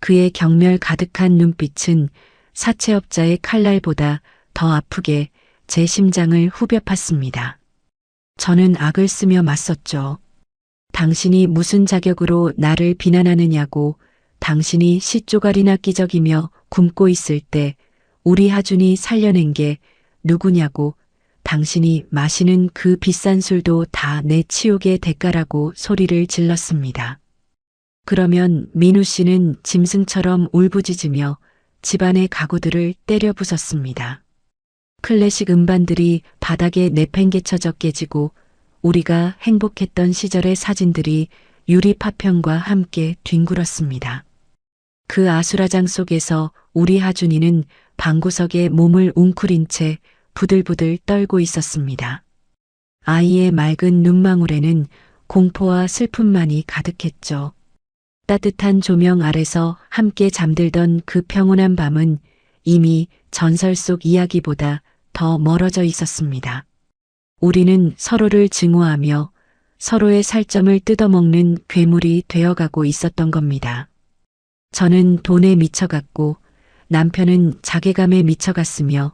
그의 경멸 가득한 눈빛은 사채업자의 칼날보다 더 아프게 제 심장을 후벼 팠습니다. 저는 악을 쓰며 맞섰죠. 당신이 무슨 자격으로 나를 비난하느냐고, 당신이 씨쪼가리나 끼적이며 굶고 있을 때 우리 하준이 살려낸 게 누구냐고, 당신이 마시는 그 비싼 술도 다 내 치욕의 대가라고 소리를 질렀습니다. 그러면 민우 씨는 짐승처럼 울부짖으며 집안의 가구들을 때려 부쉈습니다. 클래식 음반들이 바닥에 내팽개쳐져 깨지고 우리가 행복했던 시절의 사진들이 유리 파편과 함께 뒹굴었습니다. 그 아수라장 속에서 우리 하준이는 방구석에 몸을 웅크린 채 부들부들 떨고 있었습니다. 아이의 맑은 눈망울에는 공포와 슬픔만이 가득했죠. 따뜻한 조명 아래서 함께 잠들던 그 평온한 밤은 이미 전설 속 이야기보다 더 멀어져 있었습니다. 우리는 서로를 증오하며 서로의 살점을 뜯어먹는 괴물이 되어가고 있었던 겁니다. 저는 돈에 미쳐갔고 남편은 자괴감에 미쳐갔으며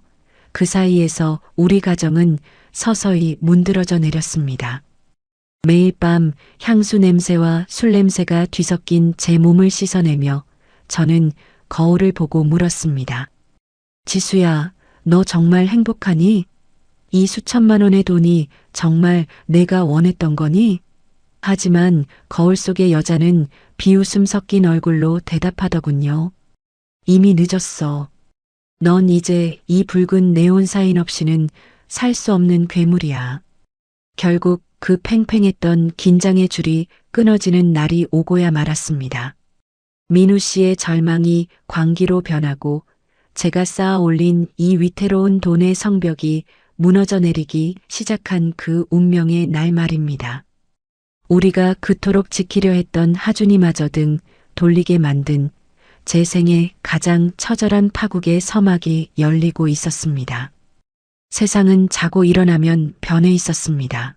그 사이에서 우리 가정은 서서히 문드러져 내렸습니다. 매일 밤 향수 냄새와 술 냄새가 뒤섞인 제 몸을 씻어내며 저는 거울을 보고 물었습니다. 지수야, 너 정말 행복하니? 이 수천만 원의 돈이 정말 내가 원했던 거니? 하지만 거울 속의 여자는 비웃음 섞인 얼굴로 대답하더군요. 이미 늦었어. 넌 이제 이 붉은 네온사인 없이는 살 수 없는 괴물이야. 결국 그 팽팽했던 긴장의 줄이 끊어지는 날이 오고야 말았습니다. 민우 씨의 절망이 광기로 변하고 제가 쌓아 올린 이 위태로운 돈의 성벽이 무너져 내리기 시작한 그 운명의 날 말입니다. 우리가 그토록 지키려 했던 하준이마저 등 돌리게 만든 제 생의 가장 처절한 파국의 서막이 열리고 있었습니다. 세상은 자고 일어나면 변해 있었습니다.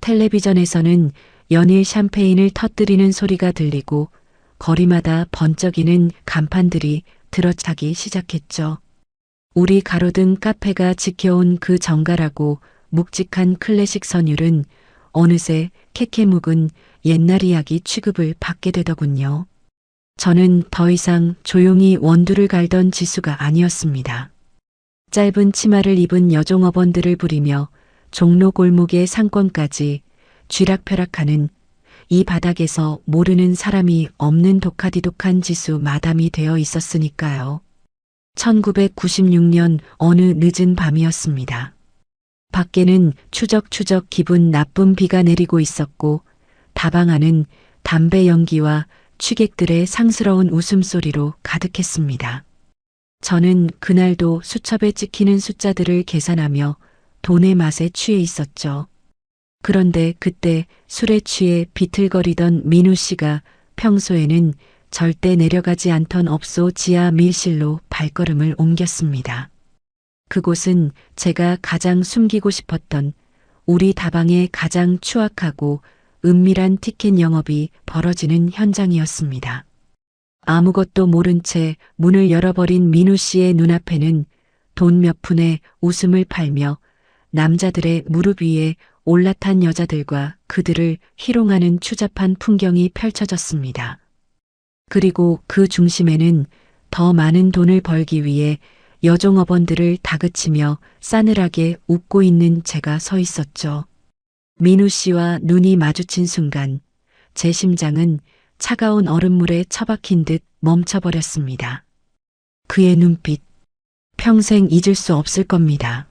텔레비전에서는 연일 샴페인을 터뜨리는 소리가 들리고 거리마다 번쩍이는 간판들이 들어차기 시작했죠. 우리 가로등 카페가 지켜온 그 정갈하고 묵직한 클래식 선율은 어느새 캐캐묵은 옛날 이야기 취급을 받게 되더군요. 저는 더 이상 조용히 원두를 갈던 지수가 아니었습니다. 짧은 치마를 입은 여종업원들을 부리며 종로 골목의 상권까지 쥐락펴락하는 이 바닥에서 모르는 사람이 없는 독하디독한 지수 마담이 되어 있었으니까요. 1996년 어느 늦은 밤이었습니다. 밖에는 추적추적 기분 나쁜 비가 내리고 있었고 다방 안은 담배 연기와 취객들의 상스러운 웃음소리로 가득했습니다. 저는 그날도 수첩에 찍히는 숫자들을 계산하며 돈의 맛에 취해 있었죠. 그런데 그때 술에 취해 비틀거리던 민우 씨가 평소에는 절대 내려가지 않던 업소 지하 밀실로 발걸음을 옮겼습니다. 그곳은 제가 가장 숨기고 싶었던 우리 다방의 가장 추악하고 은밀한 티켓 영업이 벌어지는 현장이었습니다. 아무것도 모른 채 문을 열어버린 민우 씨의 눈앞에는 돈 몇 푼에 웃음을 팔며 남자들의 무릎 위에 올라탄 여자들과 그들을 희롱하는 추잡한 풍경이 펼쳐졌습니다. 그리고 그 중심에는 더 많은 돈을 벌기 위해 여종업원들을 다그치며 싸늘하게 웃고 있는 제가 서 있었죠. 민우 씨와 눈이 마주친 순간 제 심장은 차가운 얼음물에 처박힌 듯 멈춰버렸습니다. 그의 눈빛, 평생 잊을 수 없을 겁니다.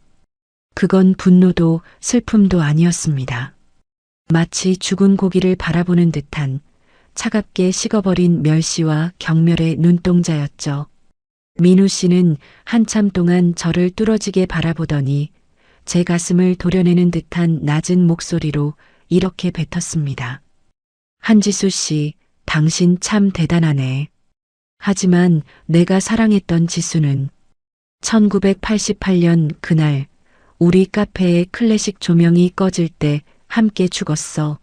그건 분노도 슬픔도 아니었습니다. 마치 죽은 고기를 바라보는 듯한 차갑게 식어버린 멸시와 경멸의 눈동자였죠. 민우 씨는 한참 동안 저를 뚫어지게 바라보더니 제 가슴을 도려내는 듯한 낮은 목소리로 이렇게 뱉었습니다. 한지수 씨, 당신 참 대단하네. 하지만 내가 사랑했던 지수는 1988년 그날 우리 카페의 클래식 조명이 꺼질 때 함께 죽었어.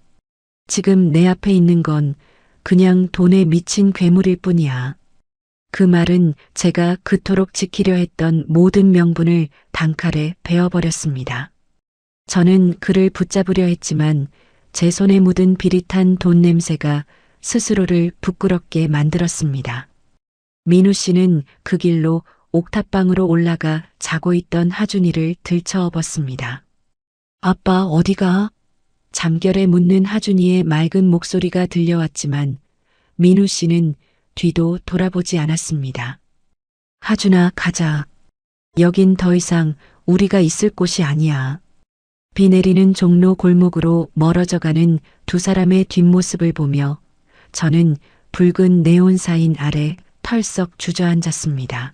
지금 내 앞에 있는 건 그냥 돈에 미친 괴물일 뿐이야. 그 말은 제가 그토록 지키려 했던 모든 명분을 단칼에 베어버렸습니다. 저는 그를 붙잡으려 했지만 제 손에 묻은 비릿한 돈 냄새가 스스로를 부끄럽게 만들었습니다. 민우 씨는 그 길로 옥탑방으로 올라가 자고 있던 하준이를 들쳐업었습니다. 아빠 어디가? 잠결에 묻는 하준이의 맑은 목소리가 들려왔지만 민우 씨는 뒤도 돌아보지 않았습니다. 하준아, 가자. 여긴 더 이상 우리가 있을 곳이 아니야. 비 내리는 종로 골목으로 멀어져가는 두 사람의 뒷모습을 보며 저는 붉은 네온 사인 아래 털썩 주저앉았습니다.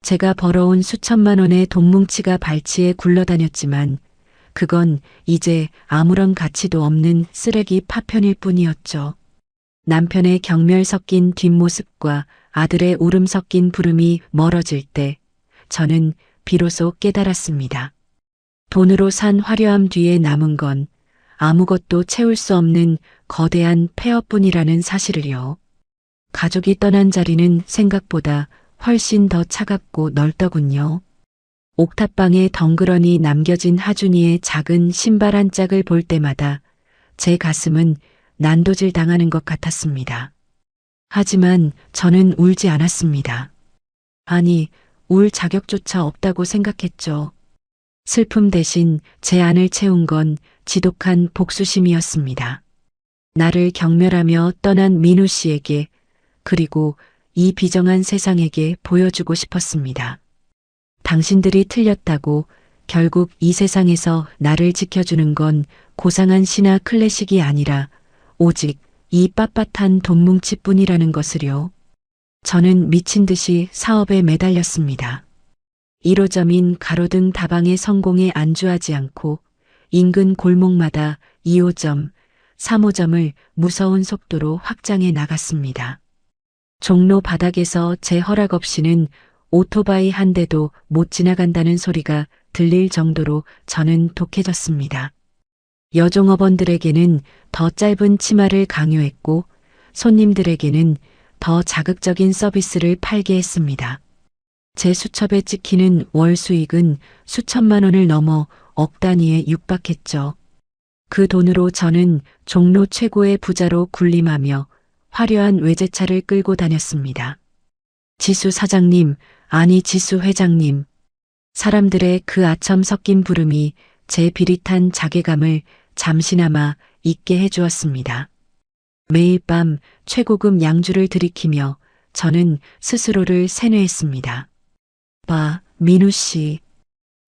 제가 벌어온 수천만 원의 돈뭉치가 발치에 굴러다녔지만 그건 이제 아무런 가치도 없는 쓰레기 파편일 뿐이었죠. 남편의 경멸 섞인 뒷모습과 아들의 울음 섞인 부름이 멀어질 때 저는 비로소 깨달았습니다. 돈으로 산 화려함 뒤에 남은 건 아무것도 채울 수 없는 거대한 폐허뿐이라는 사실을요. 가족이 떠난 자리는 생각보다 훨씬 더 차갑고 넓더군요. 옥탑방에 덩그러니 남겨진 하준이의 작은 신발 한 짝을 볼 때마다 제 가슴은 난도질 당하는 것 같았습니다. 하지만 저는 울지 않았습니다. 아니, 울 자격조차 없다고 생각했죠. 슬픔 대신 제 안을 채운 건 지독한 복수심이었습니다. 나를 경멸하며 떠난 민우 씨에게 그리고 이 비정한 세상에게 보여주고 싶었습니다. 당신들이 틀렸다고 결국 이 세상에서 나를 지켜주는 건 고상한 시나 클래식이 아니라 오직 이 빳빳한 돈뭉치뿐이라는 것을요. 저는 미친 듯이 사업에 매달렸습니다. 1호점인 가로등 다방의 성공에 안주하지 않고 인근 골목마다 2호점, 3호점을 무서운 속도로 확장해 나갔습니다. 종로 바닥에서 제 허락 없이는 오토바이 한 대도 못 지나간다는 소리가 들릴 정도로 저는 독해졌습니다. 여종업원들에게는 더 짧은 치마를 강요했고 손님들에게는 더 자극적인 서비스를 팔게 했습니다. 제 수첩에 찍히는 월 수익은 수천만 원을 넘어 억 단위에 육박했죠. 그 돈으로 저는 종로 최고의 부자로 군림하며 화려한 외제차를 끌고 다녔습니다. 지수 사장님, 아니 지수 회장님. 사람들의 그 아첨 섞인 부름이 제 비릿한 자괴감을 잠시나마 잊게 해주었습니다. 매일 밤 최고급 양주를 들이키며 저는 스스로를 세뇌했습니다. 봐, 민우 씨.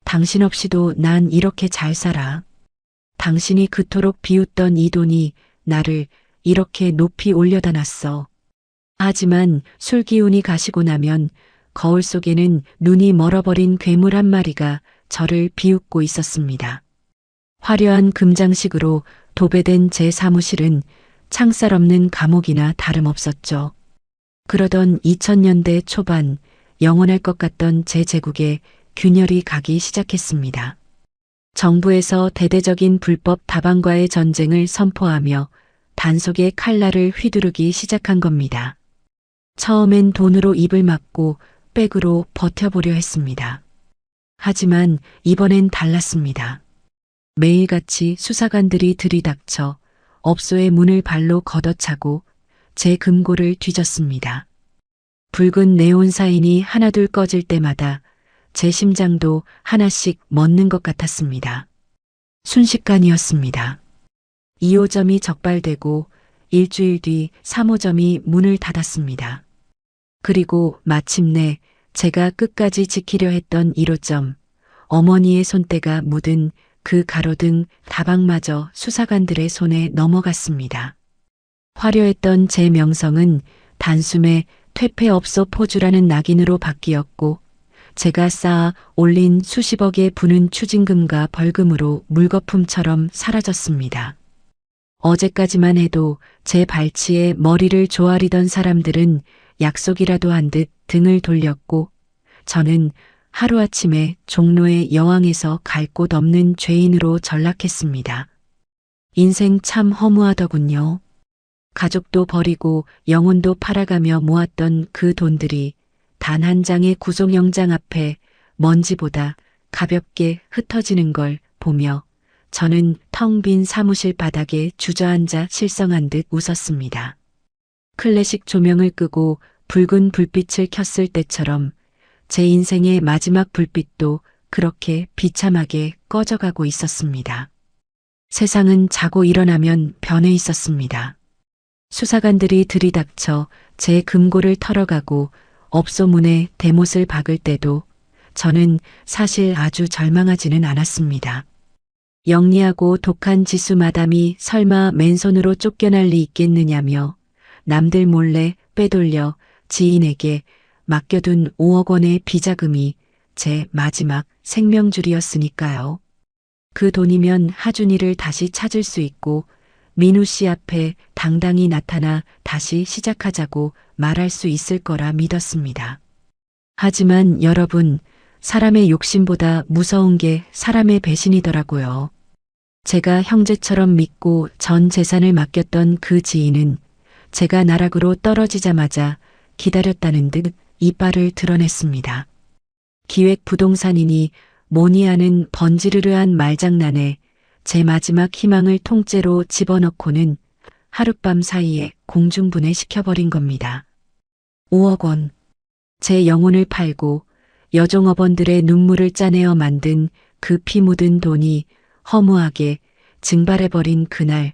당신 없이도 난 이렇게 잘 살아. 당신이 그토록 비웃던 이 돈이 나를 이렇게 높이 올려다 놨어. 하지만 술 기운이 가시고 나면 거울 속에는 눈이 멀어버린 괴물 한 마리가 저를 비웃고 있었습니다. 화려한 금장식으로 도배된 제 사무실은 창살 없는 감옥이나 다름없었죠. 그러던 2000년대 초반 영원할 것 같던 제 제국에 균열이 가기 시작했습니다. 정부에서 대대적인 불법 다방과의 전쟁을 선포하며 단속의 칼날을 휘두르기 시작한 겁니다. 처음엔 돈으로 입을 막고 백으로 버텨보려 했습니다. 하지만 이번엔 달랐습니다. 매일같이 수사관들이 들이닥쳐 업소의 문을 발로 걷어차고 제 금고를 뒤졌습니다. 붉은 네온 사인이 하나둘 꺼질 때마다 제 심장도 하나씩 멎는 것 같았습니다. 순식간이었습니다. 2호점이 적발되고 일주일 뒤 3호점이 문을 닫았습니다. 그리고 마침내 제가 끝까지 지키려 했던 1호점, 어머니의 손때가 묻은 그 가로등 다방마저 수사관들의 손에 넘어갔습니다. 화려했던 제 명성은 단숨에 퇴폐업소 포주라는 낙인으로 바뀌었고 제가 쌓아 올린 수십억에 부는 추징금과 벌금으로 물거품처럼 사라졌습니다. 어제까지만 해도 제 발치에 머리를 조아리던 사람들은 약속이라도 한 듯 등을 돌렸고 저는 하루아침에 종로의 여왕에서 갈 곳 없는 죄인으로 전락했습니다. 인생 참 허무하더군요. 가족도 버리고 영혼도 팔아가며 모았던 그 돈들이 단 한 장의 구속영장 앞에 먼지보다 가볍게 흩어지는 걸 보며 저는 텅 빈 사무실 바닥에 주저앉아 실성한 듯 웃었습니다. 클래식 조명을 끄고 붉은 불빛을 켰을 때처럼 제 인생의 마지막 불빛도 그렇게 비참하게 꺼져가고 있었습니다. 세상은 자고 일어나면 변해 있었습니다. 수사관들이 들이닥쳐 제 금고를 털어가고 업소 문에 대못을 박을 때도 저는 사실 아주 절망하지는 않았습니다. 영리하고 독한 지수 마담이 설마 맨손으로 쫓겨날 리 있겠느냐며 남들 몰래 빼돌려 지인에게 맡겨둔 5억 원의 비자금이 제 마지막 생명줄이었으니까요. 그 돈이면 하준이를 다시 찾을 수 있고 민우 씨 앞에 당당히 나타나 다시 시작하자고 말할 수 있을 거라 믿었습니다. 하지만 여러분, 사람의 욕심보다 무서운 게 사람의 배신이더라고요. 제가 형제처럼 믿고 전 재산을 맡겼던 그 지인은 제가 나락으로 떨어지자마자 기다렸다는 듯 이빨을 드러냈습니다. 기획부동산이니 뭐니 하는 번지르르한 말장난에 제 마지막 희망을 통째로 집어넣고는 하룻밤 사이에 공중분해시켜버린 겁니다. 5억 원. 제 영혼을 팔고 여종업원들의 눈물을 짜내어 만든 그 피 묻은 돈이 허무하게 증발해버린 그날,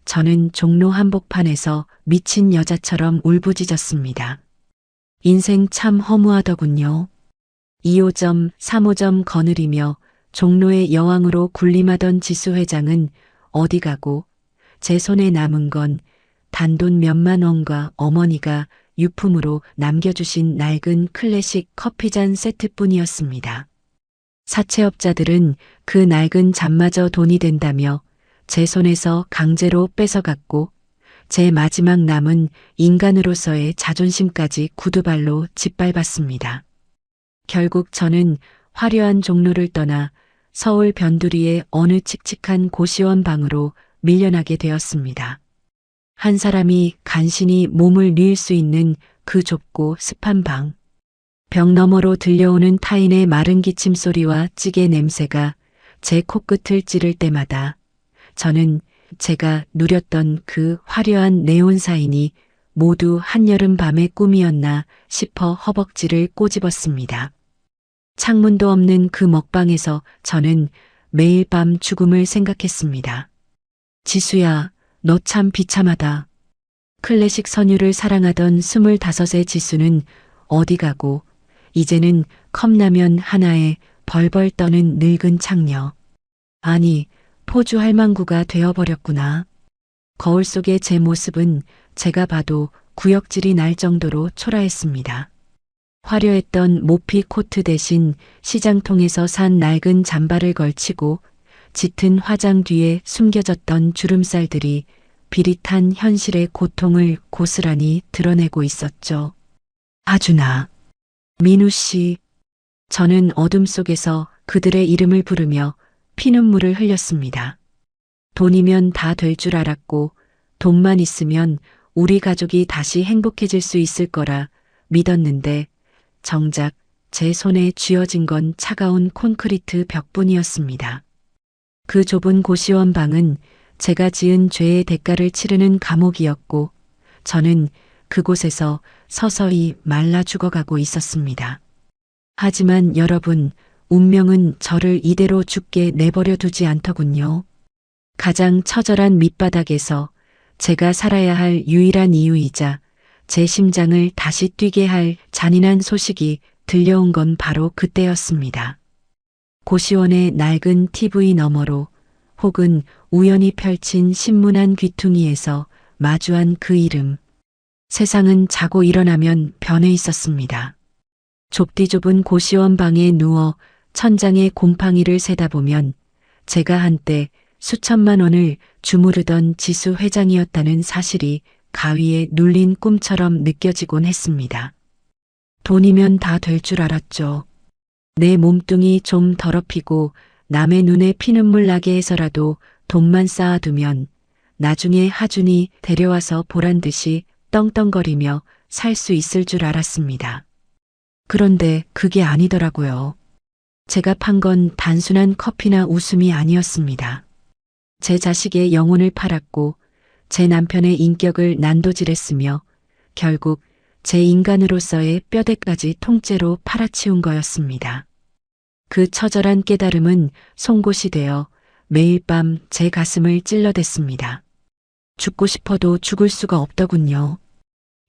저는 종로 한복판에서 미친 여자처럼 울부짖었습니다. 인생 참 허무하더군요. 2호점, 3호점 거느리며 종로의 여왕으로 군림하던 지수 회장은 어디 가고 제 손에 남은 건 단돈 몇만 원과 어머니가 유품으로 남겨주신 낡은 클래식 커피잔 세트뿐이었습니다. 사채업자들은 그 낡은 잔마저 돈이 된다며 제 손에서 강제로 뺏어갔고 제 마지막 남은 인간으로서의 자존심까지 구두발로 짓밟았습니다. 결국 저는 화려한 종로를 떠나 서울 변두리의 어느 칙칙한 고시원 방으로 밀려나게 되었습니다. 한 사람이 간신히 몸을 뉘을 수 있는 그 좁고 습한 방. 벽 너머로 들려오는 타인의 마른 기침 소리와 찌개 냄새가 제 코끝을 찌를 때마다 저는 제가 누렸던 그 화려한 네온사인이 모두 한여름 밤의 꿈이었나 싶어 허벅지를 꼬집었습니다. 창문도 없는 그 먹방에서 저는 매일 밤 죽음을 생각했습니다. 지수야, 너 참 비참하다. 클래식 선율을 사랑하던 25의 지수는 어디 가고 이제는 컵라면 하나에 벌벌 떠는 늙은 창녀. 아니, 포주 할망구가 되어버렸구나. 거울 속의 제 모습은 제가 봐도 구역질이 날 정도로 초라했습니다. 화려했던 모피 코트 대신 시장통에서 산 낡은 잠바를 걸치고 짙은 화장 뒤에 숨겨졌던 주름살들이 비릿한 현실의 고통을 고스란히 드러내고 있었죠. 아주나, 민우 씨. 저는 어둠 속에서 그들의 이름을 부르며 피눈물을 흘렸습니다. 돈이면 다 될 줄 알았고 돈만 있으면 우리 가족이 다시 행복해질 수 있을 거라 믿었는데 정작 제 손에 쥐어진 건 차가운 콘크리트 벽뿐이었습니다. 그 좁은 고시원 방은 제가 지은 죄의 대가를 치르는 감옥이었고 저는 그곳에서 서서히 말라 죽어가고 있었습니다. 하지만 여러분, 운명은 저를 이대로 죽게 내버려 두지 않더군요. 가장 처절한 밑바닥에서 제가 살아야 할 유일한 이유이자 제 심장을 다시 뛰게 할 잔인한 소식이 들려온 건 바로 그때였습니다. 고시원의 낡은 TV 너머로 혹은 우연히 펼친 신문한 귀퉁이에서 마주한 그 이름. 세상은 자고 일어나면 변해 있었습니다. 좁디 좁은 고시원 방에 누워 천장의 곰팡이를 세다 보면 제가 한때 수천만 원을 주무르던 지수 회장이었다는 사실이 가위에 눌린 꿈처럼 느껴지곤 했습니다. 돈이면 다 될 줄 알았죠. 내 몸뚱이 좀 더럽히고 남의 눈에 피눈물 나게 해서라도 돈만 쌓아두면 나중에 하준이 데려와서 보란 듯이 떵떵거리며 살 수 있을 줄 알았습니다. 그런데 그게 아니더라고요. 제가 판 건 단순한 커피나 웃음이 아니었습니다. 제 자식의 영혼을 팔았고 제 남편의 인격을 난도질했으며 결국 제 인간으로서의 뼈대까지 통째로 팔아치운 거였습니다. 그 처절한 깨달음은 송곳이 되어 매일 밤 제 가슴을 찔러댔습니다. 죽고 싶어도 죽을 수가 없더군요.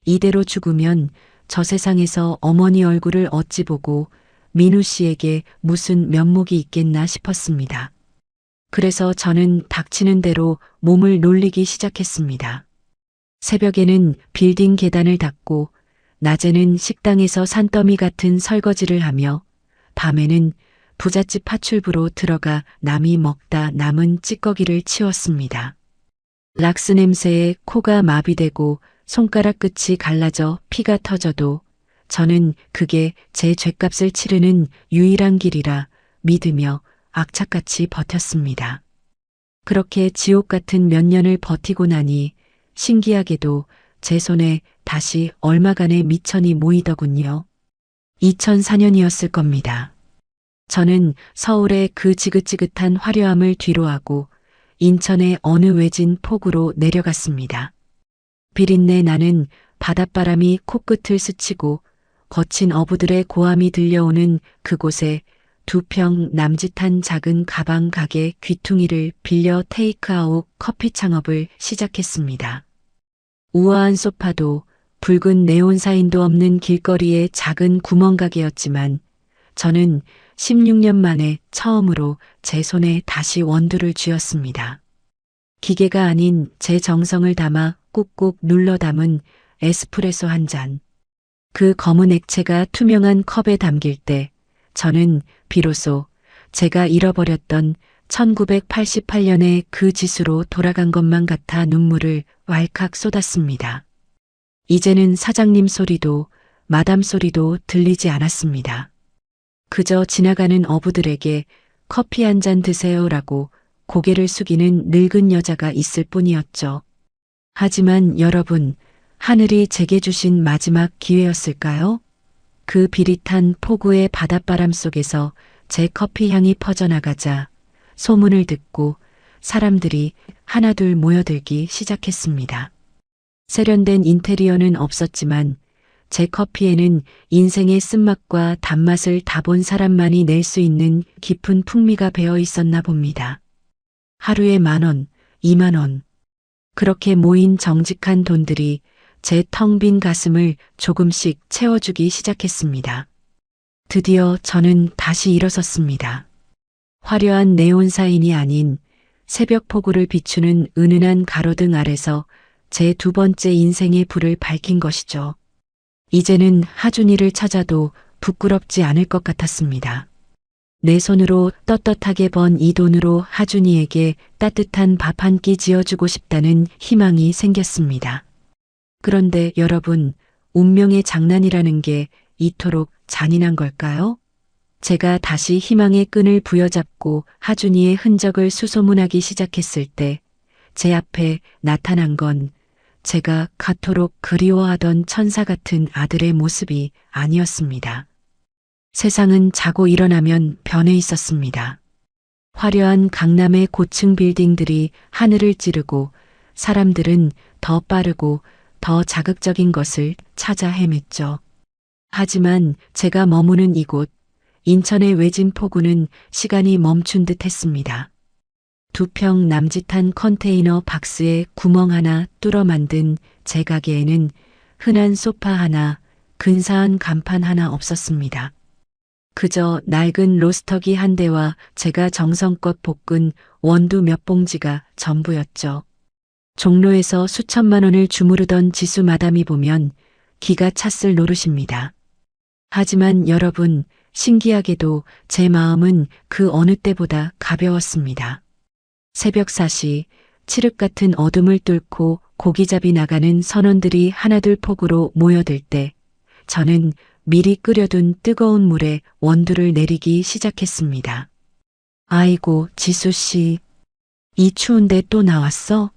이대로 죽으면 저 세상에서 어머니 얼굴을 어찌 보고 민우 씨에게 무슨 면목이 있겠나 싶었습니다. 그래서 저는 닥치는 대로 몸을 놀리기 시작했습니다. 새벽에는 빌딩 계단을 닦고 낮에는 식당에서 산더미 같은 설거지를 하며 밤에는 부잣집 파출부로 들어가 남이 먹다 남은 찌꺼기를 치웠습니다. 락스 냄새에 코가 마비되고 손가락 끝이 갈라져 피가 터져도 저는 그게 제 죗값을 치르는 유일한 길이라 믿으며 악착같이 버텼습니다. 그렇게 지옥 같은 몇 년을 버티고 나니 신기하게도 제 손에 다시 얼마간의 미천이 모이더군요. 2004년이었을 겁니다. 저는 서울의 그 지긋지긋한 화려함을 뒤로하고 인천의 어느 외진 폭으로 내려갔습니다. 비린내 나는 바닷바람이 코끝을 스치고 거친 어부들의 고함이 들려오는 그곳에 두 평 남짓한 작은 가방 가게 귀퉁이를 빌려 테이크아웃 커피 창업을 시작했습니다. 우아한 소파도 붉은 네온사인도 없는 길거리의 작은 구멍가게였지만 저는 16년 만에 처음으로 제 손에 다시 원두를 쥐었습니다. 기계가 아닌 제 정성을 담아 꾹꾹 눌러 담은 에스프레소 한 잔. 그 검은 액체가 투명한 컵에 담길 때 저는 비로소 제가 잃어버렸던 1988년의 그 지수로 돌아간 것만 같아 눈물을 왈칵 쏟았습니다. 이제는 사장님 소리도 마담 소리도 들리지 않았습니다. 그저 지나가는 어부들에게 커피 한 잔 드세요라고 고개를 숙이는 늙은 여자가 있을 뿐이었죠. 하지만 여러분, 하늘이 제게 주신 마지막 기회였을까요? 그 비릿한 폭우의 바닷바람 속에서 제 커피 향이 퍼져나가자 소문을 듣고 사람들이 하나둘 모여들기 시작했습니다. 세련된 인테리어는 없었지만 제 커피에는 인생의 쓴맛과 단맛을 다 본 사람만이 낼 수 있는 깊은 풍미가 배어 있었나 봅니다. 하루에 10,000원, 20,000원. 그렇게 모인 정직한 돈들이 제 텅 빈 가슴을 조금씩 채워주기 시작했습니다. 드디어 저는 다시 일어섰습니다. 화려한 네온 사인이 아닌 새벽 폭우를 비추는 은은한 가로등 아래서 제 두 번째 인생의 불을 밝힌 것이죠. 이제는 하준이를 찾아도 부끄럽지 않을 것 같았습니다. 내 손으로 떳떳하게 번 이 돈으로 하준이에게 따뜻한 밥 한 끼 지어주고 싶다는 희망이 생겼습니다. 그런데 여러분, 운명의 장난이라는 게 이토록 잔인한 걸까요? 제가 다시 희망의 끈을 부여잡고 하준이의 흔적을 수소문하기 시작했을 때 제 앞에 나타난 건 제가 그토록 그리워하던 천사 같은 아들의 모습이 아니었습니다. 세상은 자고 일어나면 변해 있었습니다. 화려한 강남의 고층 빌딩들이 하늘을 찌르고 사람들은 더 빠르고 더 자극적인 것을 찾아 헤맸죠. 하지만 제가 머무는 이곳, 인천의 외진 포구는 시간이 멈춘 듯 했습니다. 2평 남짓한 컨테이너 박스에 구멍 하나 뚫어 만든 제 가게에는 흔한 소파 하나, 근사한 간판 하나 없었습니다. 그저 낡은 로스터기 한 대와 제가 정성껏 볶은 원두 몇 봉지가 전부였죠. 종로에서 수천만 원을 주무르던 지수 마담이 보면 기가 찼을 노릇입니다. 하지만 여러분, 신기하게도 제 마음은 그 어느 때보다 가벼웠습니다. 새벽 4시, 칠흑 같은 어둠을 뚫고 고기잡이 나가는 선원들이 하나둘 폭우로 모여들 때 저는 미리 끓여둔 뜨거운 물에 원두를 내리기 시작했습니다. 아이고, 지수씨. 이 추운데 또 나왔어?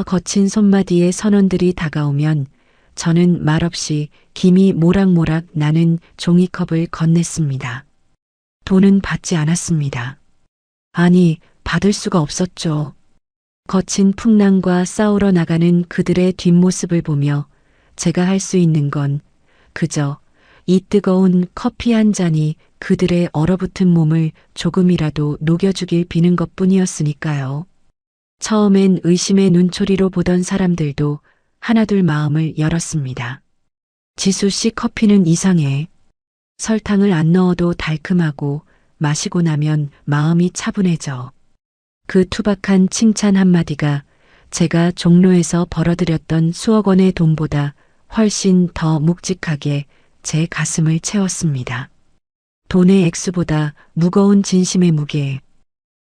거친 손마디에 선원들이 다가오면 저는 말없이 김이 모락모락 나는 종이컵을 건넸습니다. 돈은 받지 않았습니다. 아니, 받을 수가 없었죠. 거친 풍랑과 싸우러 나가는 그들의 뒷모습을 보며 제가 할 수 있는 건 그저 이 뜨거운 커피 한 잔이 그들의 얼어붙은 몸을 조금이라도 녹여주길 비는 것뿐이었으니까요. 처음엔 의심의 눈초리로 보던 사람들도 하나둘 마음을 열었습니다. 지수씨 커피는 이상해. 설탕을 안 넣어도 달콤하고 마시고 나면 마음이 차분해져. 그 투박한 칭찬 한마디가 제가 종로에서 벌어들였던 수억 원의 돈보다 훨씬 더 묵직하게 제 가슴을 채웠습니다. 돈의 액수보다 무거운 진심의 무게.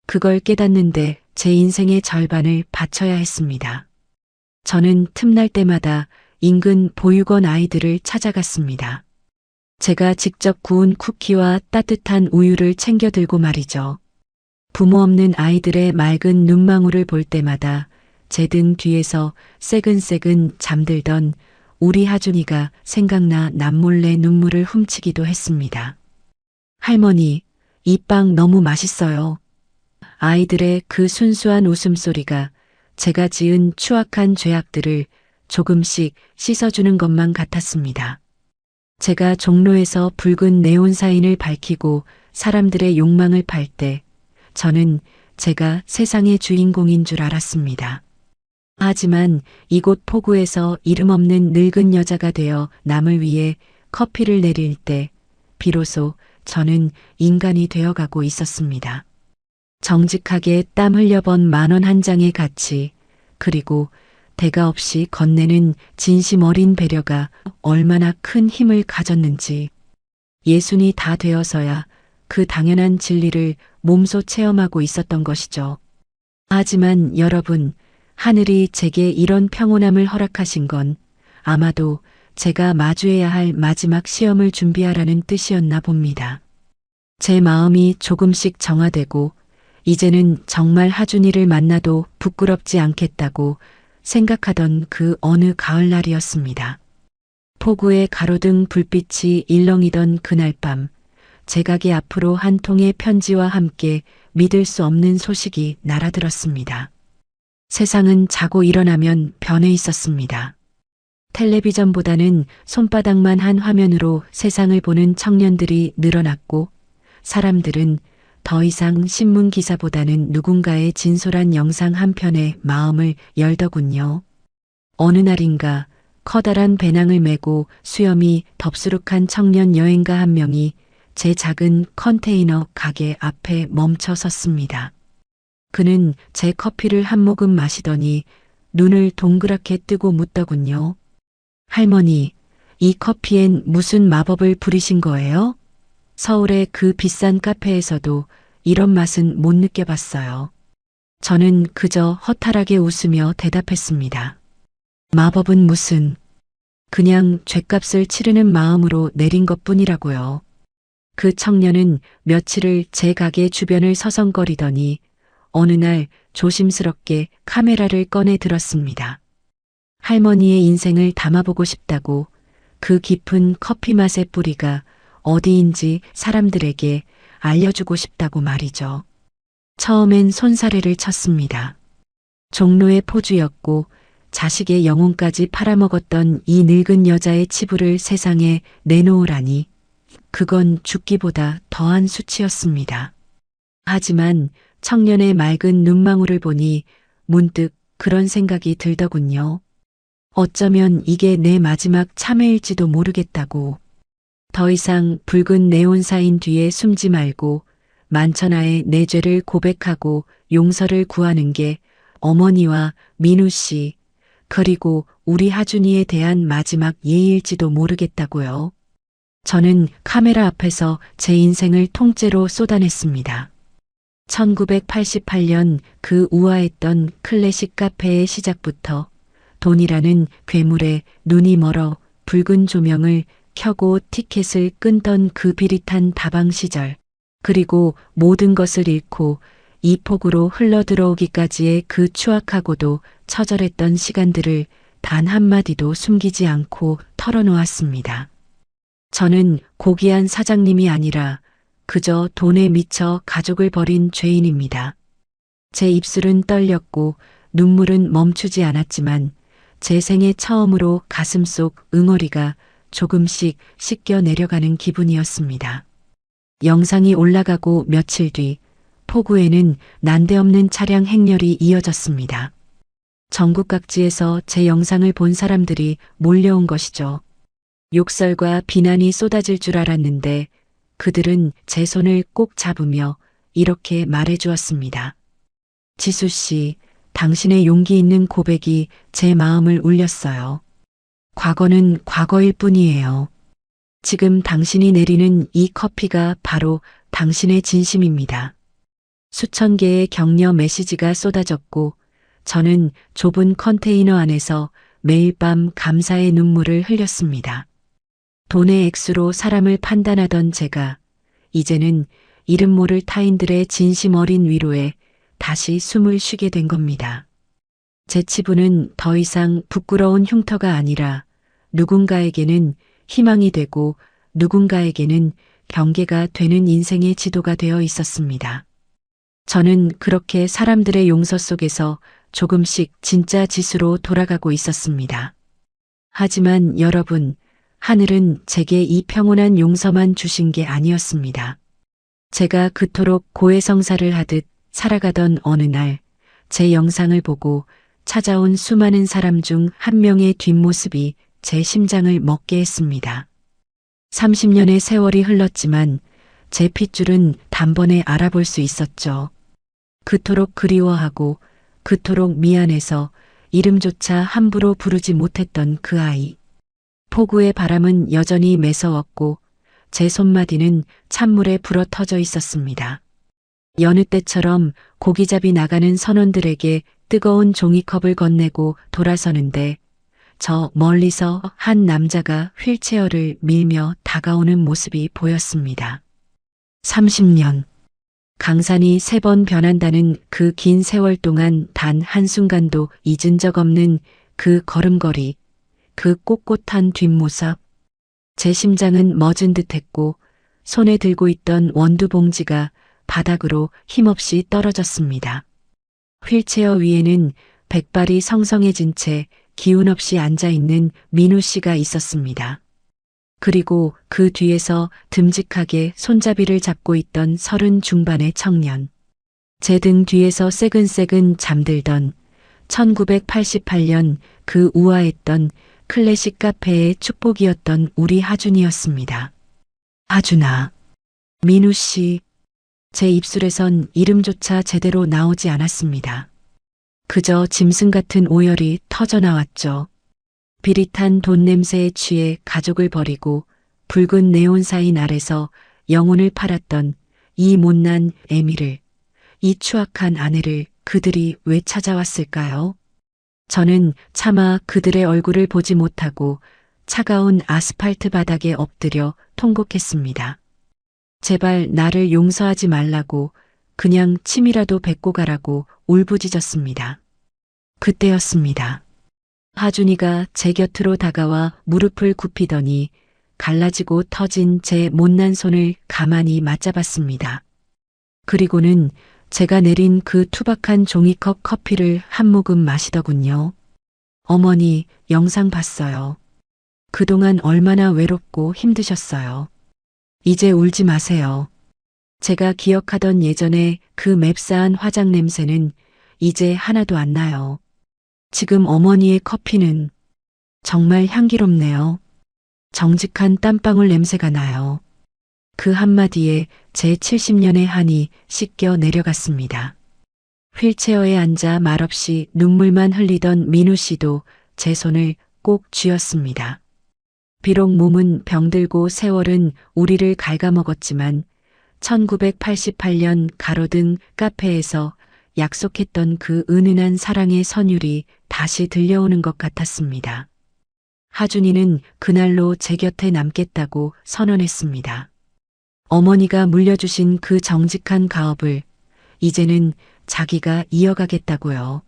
그걸 깨닫는데 제 인생의 절반을 바쳐야 했습니다. 저는 틈날 때마다 인근 보육원 아이들을 찾아갔습니다. 제가 직접 구운 쿠키와 따뜻한 우유를 챙겨 들고 말이죠. 부모 없는 아이들의 맑은 눈망울을 볼 때마다 제 등 뒤에서 새근새근 잠들던 우리 하준이가 생각나 남몰래 눈물을 훔치기도 했습니다. 할머니, 이 빵 너무 맛있어요. 아이들의 그 순수한 웃음소리가 제가 지은 추악한 죄악들을 조금씩 씻어주는 것만 같았습니다. 제가 종로에서 붉은 네온 사인을 밝히고 사람들의 욕망을 팔 때 저는 제가 세상의 주인공인 줄 알았습니다. 하지만 이곳 포구에서 이름 없는 늙은 여자가 되어 남을 위해 커피를 내릴 때 비로소 저는 인간이 되어가고 있었습니다. 정직하게 땀 흘려번 10,000원 한 장의 가치, 그리고 대가 없이 건네는 진심 어린 배려가 얼마나 큰 힘을 가졌는지, 예순이 다 되어서야 그 당연한 진리를 몸소 체험하고 있었던 것이죠. 하지만 여러분, 하늘이 제게 이런 평온함을 허락하신 건 아마도 제가 마주해야 할 마지막 시험을 준비하라는 뜻이었나 봅니다. 제 마음이 조금씩 정화되고 이제는 정말 하준이를 만나도 부끄럽지 않겠다고 생각하던 그 어느 가을날이었습니다. 폭우에 가로등 불빛이 일렁이던 그날 밤, 제 가게 앞으로 한 통의 편지와 함께 믿을 수 없는 소식이 날아들었습니다. 세상은 자고 일어나면 변해 있었습니다. 텔레비전보다는 손바닥만 한 화면으로 세상을 보는 청년들이 늘어났고, 사람들은 더 이상 신문 기사보다는 누군가의 진솔한 영상 한 편에 마음을 열더군요. 어느 날인가 커다란 배낭을 메고 수염이 덥수룩한 청년 여행가 한 명이 제 작은 컨테이너 가게 앞에 멈춰 섰습니다. 그는 제 커피를 한 모금 마시더니 눈을 동그랗게 뜨고 묻더군요. 할머니, 이 커피엔 무슨 마법을 부리신 거예요? 서울의 그 비싼 카페에서도 이런 맛은 못 느껴봤어요. 저는 그저 허탈하게 웃으며 대답했습니다. 마법은 무슨, 그냥 죗값을 치르는 마음으로 내린 것뿐이라고요. 그 청년은 며칠을 제 가게 주변을 서성거리더니 어느 날 조심스럽게 카메라를 꺼내 들었습니다. 할머니의 인생을 담아보고 싶다고, 그 깊은 커피 맛의 뿌리가 어디인지 사람들에게 알려주고 싶다고 말이죠. 처음엔 손사래를 쳤습니다. 종로의 포주였고 자식의 영혼까지 팔아먹었던 이 늙은 여자의 치부를 세상에 내놓으라니, 그건 죽기보다 더한 수치였습니다. 하지만 청년의 맑은 눈망울을 보니 문득 그런 생각이 들더군요. 어쩌면 이게 내 마지막 참회일지도 모르겠다고. 더 이상 붉은 네온사인 뒤에 숨지 말고 만천하에 내 죄를 고백하고 용서를 구하는 게 어머니와 민우 씨, 그리고 우리 하준이에 대한 마지막 예의일지도 모르겠다고요. 저는 카메라 앞에서 제 인생을 통째로 쏟아냈습니다. 1988년 그 우아했던 클래식 카페의 시작부터 돈이라는 괴물에 눈이 멀어 붉은 조명을 켜고 티켓을 끊던 그 비릿한 다방 시절, 그리고 모든 것을 잃고 이 폭우로 흘러들어오기까지의 그 추악하고도 처절했던 시간들을 단 한마디도 숨기지 않고 털어놓았습니다. 저는 고귀한 사장님이 아니라 그저 돈에 미쳐 가족을 버린 죄인입니다. 제 입술은 떨렸고 눈물은 멈추지 않았지만 제 생애 처음으로 가슴속 응어리가 조금씩 씻겨 내려가는 기분이었습니다. 영상이 올라가고 며칠 뒤 폭우에는 난데없는 차량 행렬이 이어졌습니다. 전국 각지에서 제 영상을 본 사람들이 몰려온 것이죠. 욕설과 비난이 쏟아질 줄 알았는데 그들은 제 손을 꼭 잡으며 이렇게 말해주었습니다. 지수 씨, 당신의 용기 있는 고백이 제 마음을 울렸어요. 과거는 과거일 뿐이에요. 지금 당신이 내리는 이 커피가 바로 당신의 진심입니다. 수천 개의 격려 메시지가 쏟아졌고 저는 좁은 컨테이너 안에서 매일 밤 감사의 눈물을 흘렸습니다. 돈의 액수로 사람을 판단하던 제가 이제는 이름 모를 타인들의 진심 어린 위로에 다시 숨을 쉬게 된 겁니다. 제 치부는 더 이상 부끄러운 흉터가 아니라 누군가에게는 희망이 되고 누군가에게는 경계가 되는 인생의 지도가 되어 있었습니다. 저는 그렇게 사람들의 용서 속에서 조금씩 진짜 지수로 돌아가고 있었습니다. 하지만 여러분, 하늘은 제게 이 평온한 용서만 주신 게 아니었습니다. 제가 그토록 고해성사를 하듯 살아가던 어느 날, 제 영상을 보고 찾아온 수많은 사람 중 한 명의 뒷모습이 제 심장을 먹게 했습니다. 30년의 세월이 흘렀지만 제 핏줄은 단번에 알아볼 수 있었죠. 그토록 그리워하고 그토록 미안해서 이름조차 함부로 부르지 못했던 그 아이. 폭우의 바람은 여전히 매서웠고 제 손마디는 찬물에 불어 터져 있었습니다. 여느 때처럼 고기잡이 나가는 선원들에게 뜨거운 종이컵을 건네고 돌아서는데 저 멀리서 한 남자가 휠체어를 밀며 다가오는 모습이 보였습니다. 30년. 강산이 3번 변한다는 그 긴 세월 동안 단 한순간도 잊은 적 없는 그 걸음걸이, 그 꼿꼿한 뒷모습. 제 심장은 멎은 듯했고 손에 들고 있던 원두 봉지가 바닥으로 힘없이 떨어졌습니다. 휠체어 위에는 백발이 성성해진 채 기운 없이 앉아있는 민우 씨가 있었습니다. 그리고 그 뒤에서 듬직하게 손잡이를 잡고 있던 30 중반의 청년. 제 등 뒤에서 새근새근 잠들던 1988년 그 우아했던 클래식 카페의 축복이었던 우리 하준이었습니다. 하준아. 민우 씨. 제 입술에선 이름조차 제대로 나오지 않았습니다. 그저 짐승 같은 오열이 터져나왔죠. 비릿한 돈 냄새에 취해 가족을 버리고 붉은 네온사인 아래서 영혼을 팔았던 이 못난 애미를, 이 추악한 아내를 그들이 왜 찾아왔을까요? 저는 차마 그들의 얼굴을 보지 못하고 차가운 아스팔트 바닥에 엎드려 통곡했습니다. 제발 나를 용서하지 말라고, 그냥 침이라도 뱉고 가라고 울부짖었습니다. 그때였습니다. 하준이가 제 곁으로 다가와 무릎을 굽히더니 갈라지고 터진 제 못난 손을 가만히 맞잡았습니다. 그리고는 제가 내린 그 투박한 종이컵 커피를 한 모금 마시더군요. 어머니, 영상 봤어요. 그동안 얼마나 외롭고 힘드셨어요. 이제 울지 마세요. 제가 기억하던 예전에 그 맵싸한 화장 냄새는 이제 하나도 안 나요. 지금 어머니의 커피는 정말 향기롭네요. 정직한 땀방울 냄새가 나요. 그 한마디에 제 70년의 한이 씻겨 내려갔습니다. 휠체어에 앉아 말없이 눈물만 흘리던 민우 씨도 제 손을 꼭 쥐었습니다. 비록 몸은 병들고 세월은 우리를 갉아먹었지만 1988년 가로등 카페에서 약속했던 그 은은한 사랑의 선율이 다시 들려오는 것 같았습니다. 하준이는 그날로 제 곁에 남겠다고 선언했습니다. 어머니가 물려주신 그 정직한 가업을 이제는 자기가 이어가겠다고요.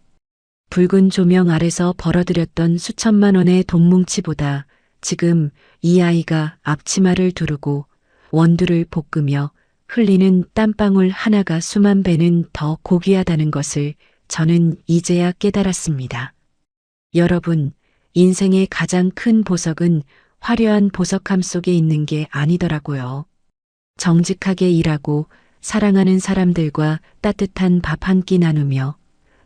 붉은 조명 아래서 벌어들였던 수천만 원의 돈뭉치보다 지금 이 아이가 앞치마를 두르고 원두를 볶으며 흘리는 땀방울 하나가 수만 배는 더 고귀하다는 것을 저는 이제야 깨달았습니다. 여러분, 인생의 가장 큰 보석은 화려한 보석함 속에 있는 게 아니더라고요. 정직하게 일하고 사랑하는 사람들과 따뜻한 밥 한 끼 나누며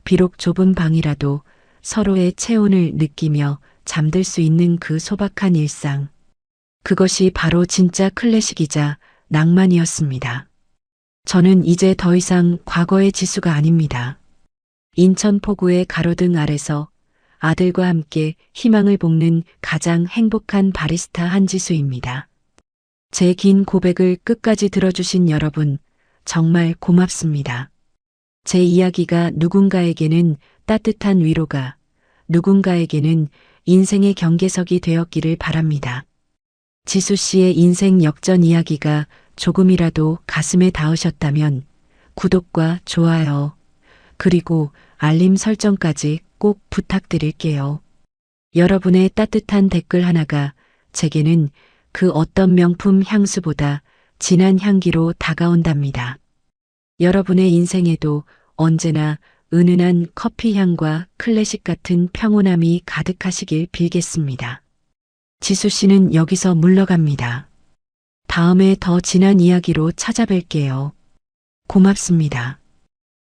비록 좁은 방이라도 서로의 체온을 느끼며 잠들 수 있는 그 소박한 일상. 그것이 바로 진짜 클래식이자 낭만이었습니다. 저는 이제 더 이상 과거의 지수가 아닙니다. 인천 포구의 가로등 아래서 아들과 함께 희망을 볶는 가장 행복한 바리스타 한지수입니다. 제 긴 고백을 끝까지 들어주신 여러분, 정말 고맙습니다. 제 이야기가 누군가에게는 따뜻한 위로가, 누군가에게는 인생의 경계석이 되었기를 바랍니다. 지수 씨의 인생 역전 이야기가 조금이라도 가슴에 닿으셨다면 구독과 좋아요, 그리고 알림 설정까지 꼭 부탁드릴게요. 여러분의 따뜻한 댓글 하나가 제게는 그 어떤 명품 향수보다 진한 향기로 다가온답니다. 여러분의 인생에도 언제나 은은한 커피 향과 클래식 같은 평온함이 가득하시길 빌겠습니다. 지수 씨는 여기서 물러갑니다. 다음에 더 진한 이야기로 찾아뵐게요. 고맙습니다.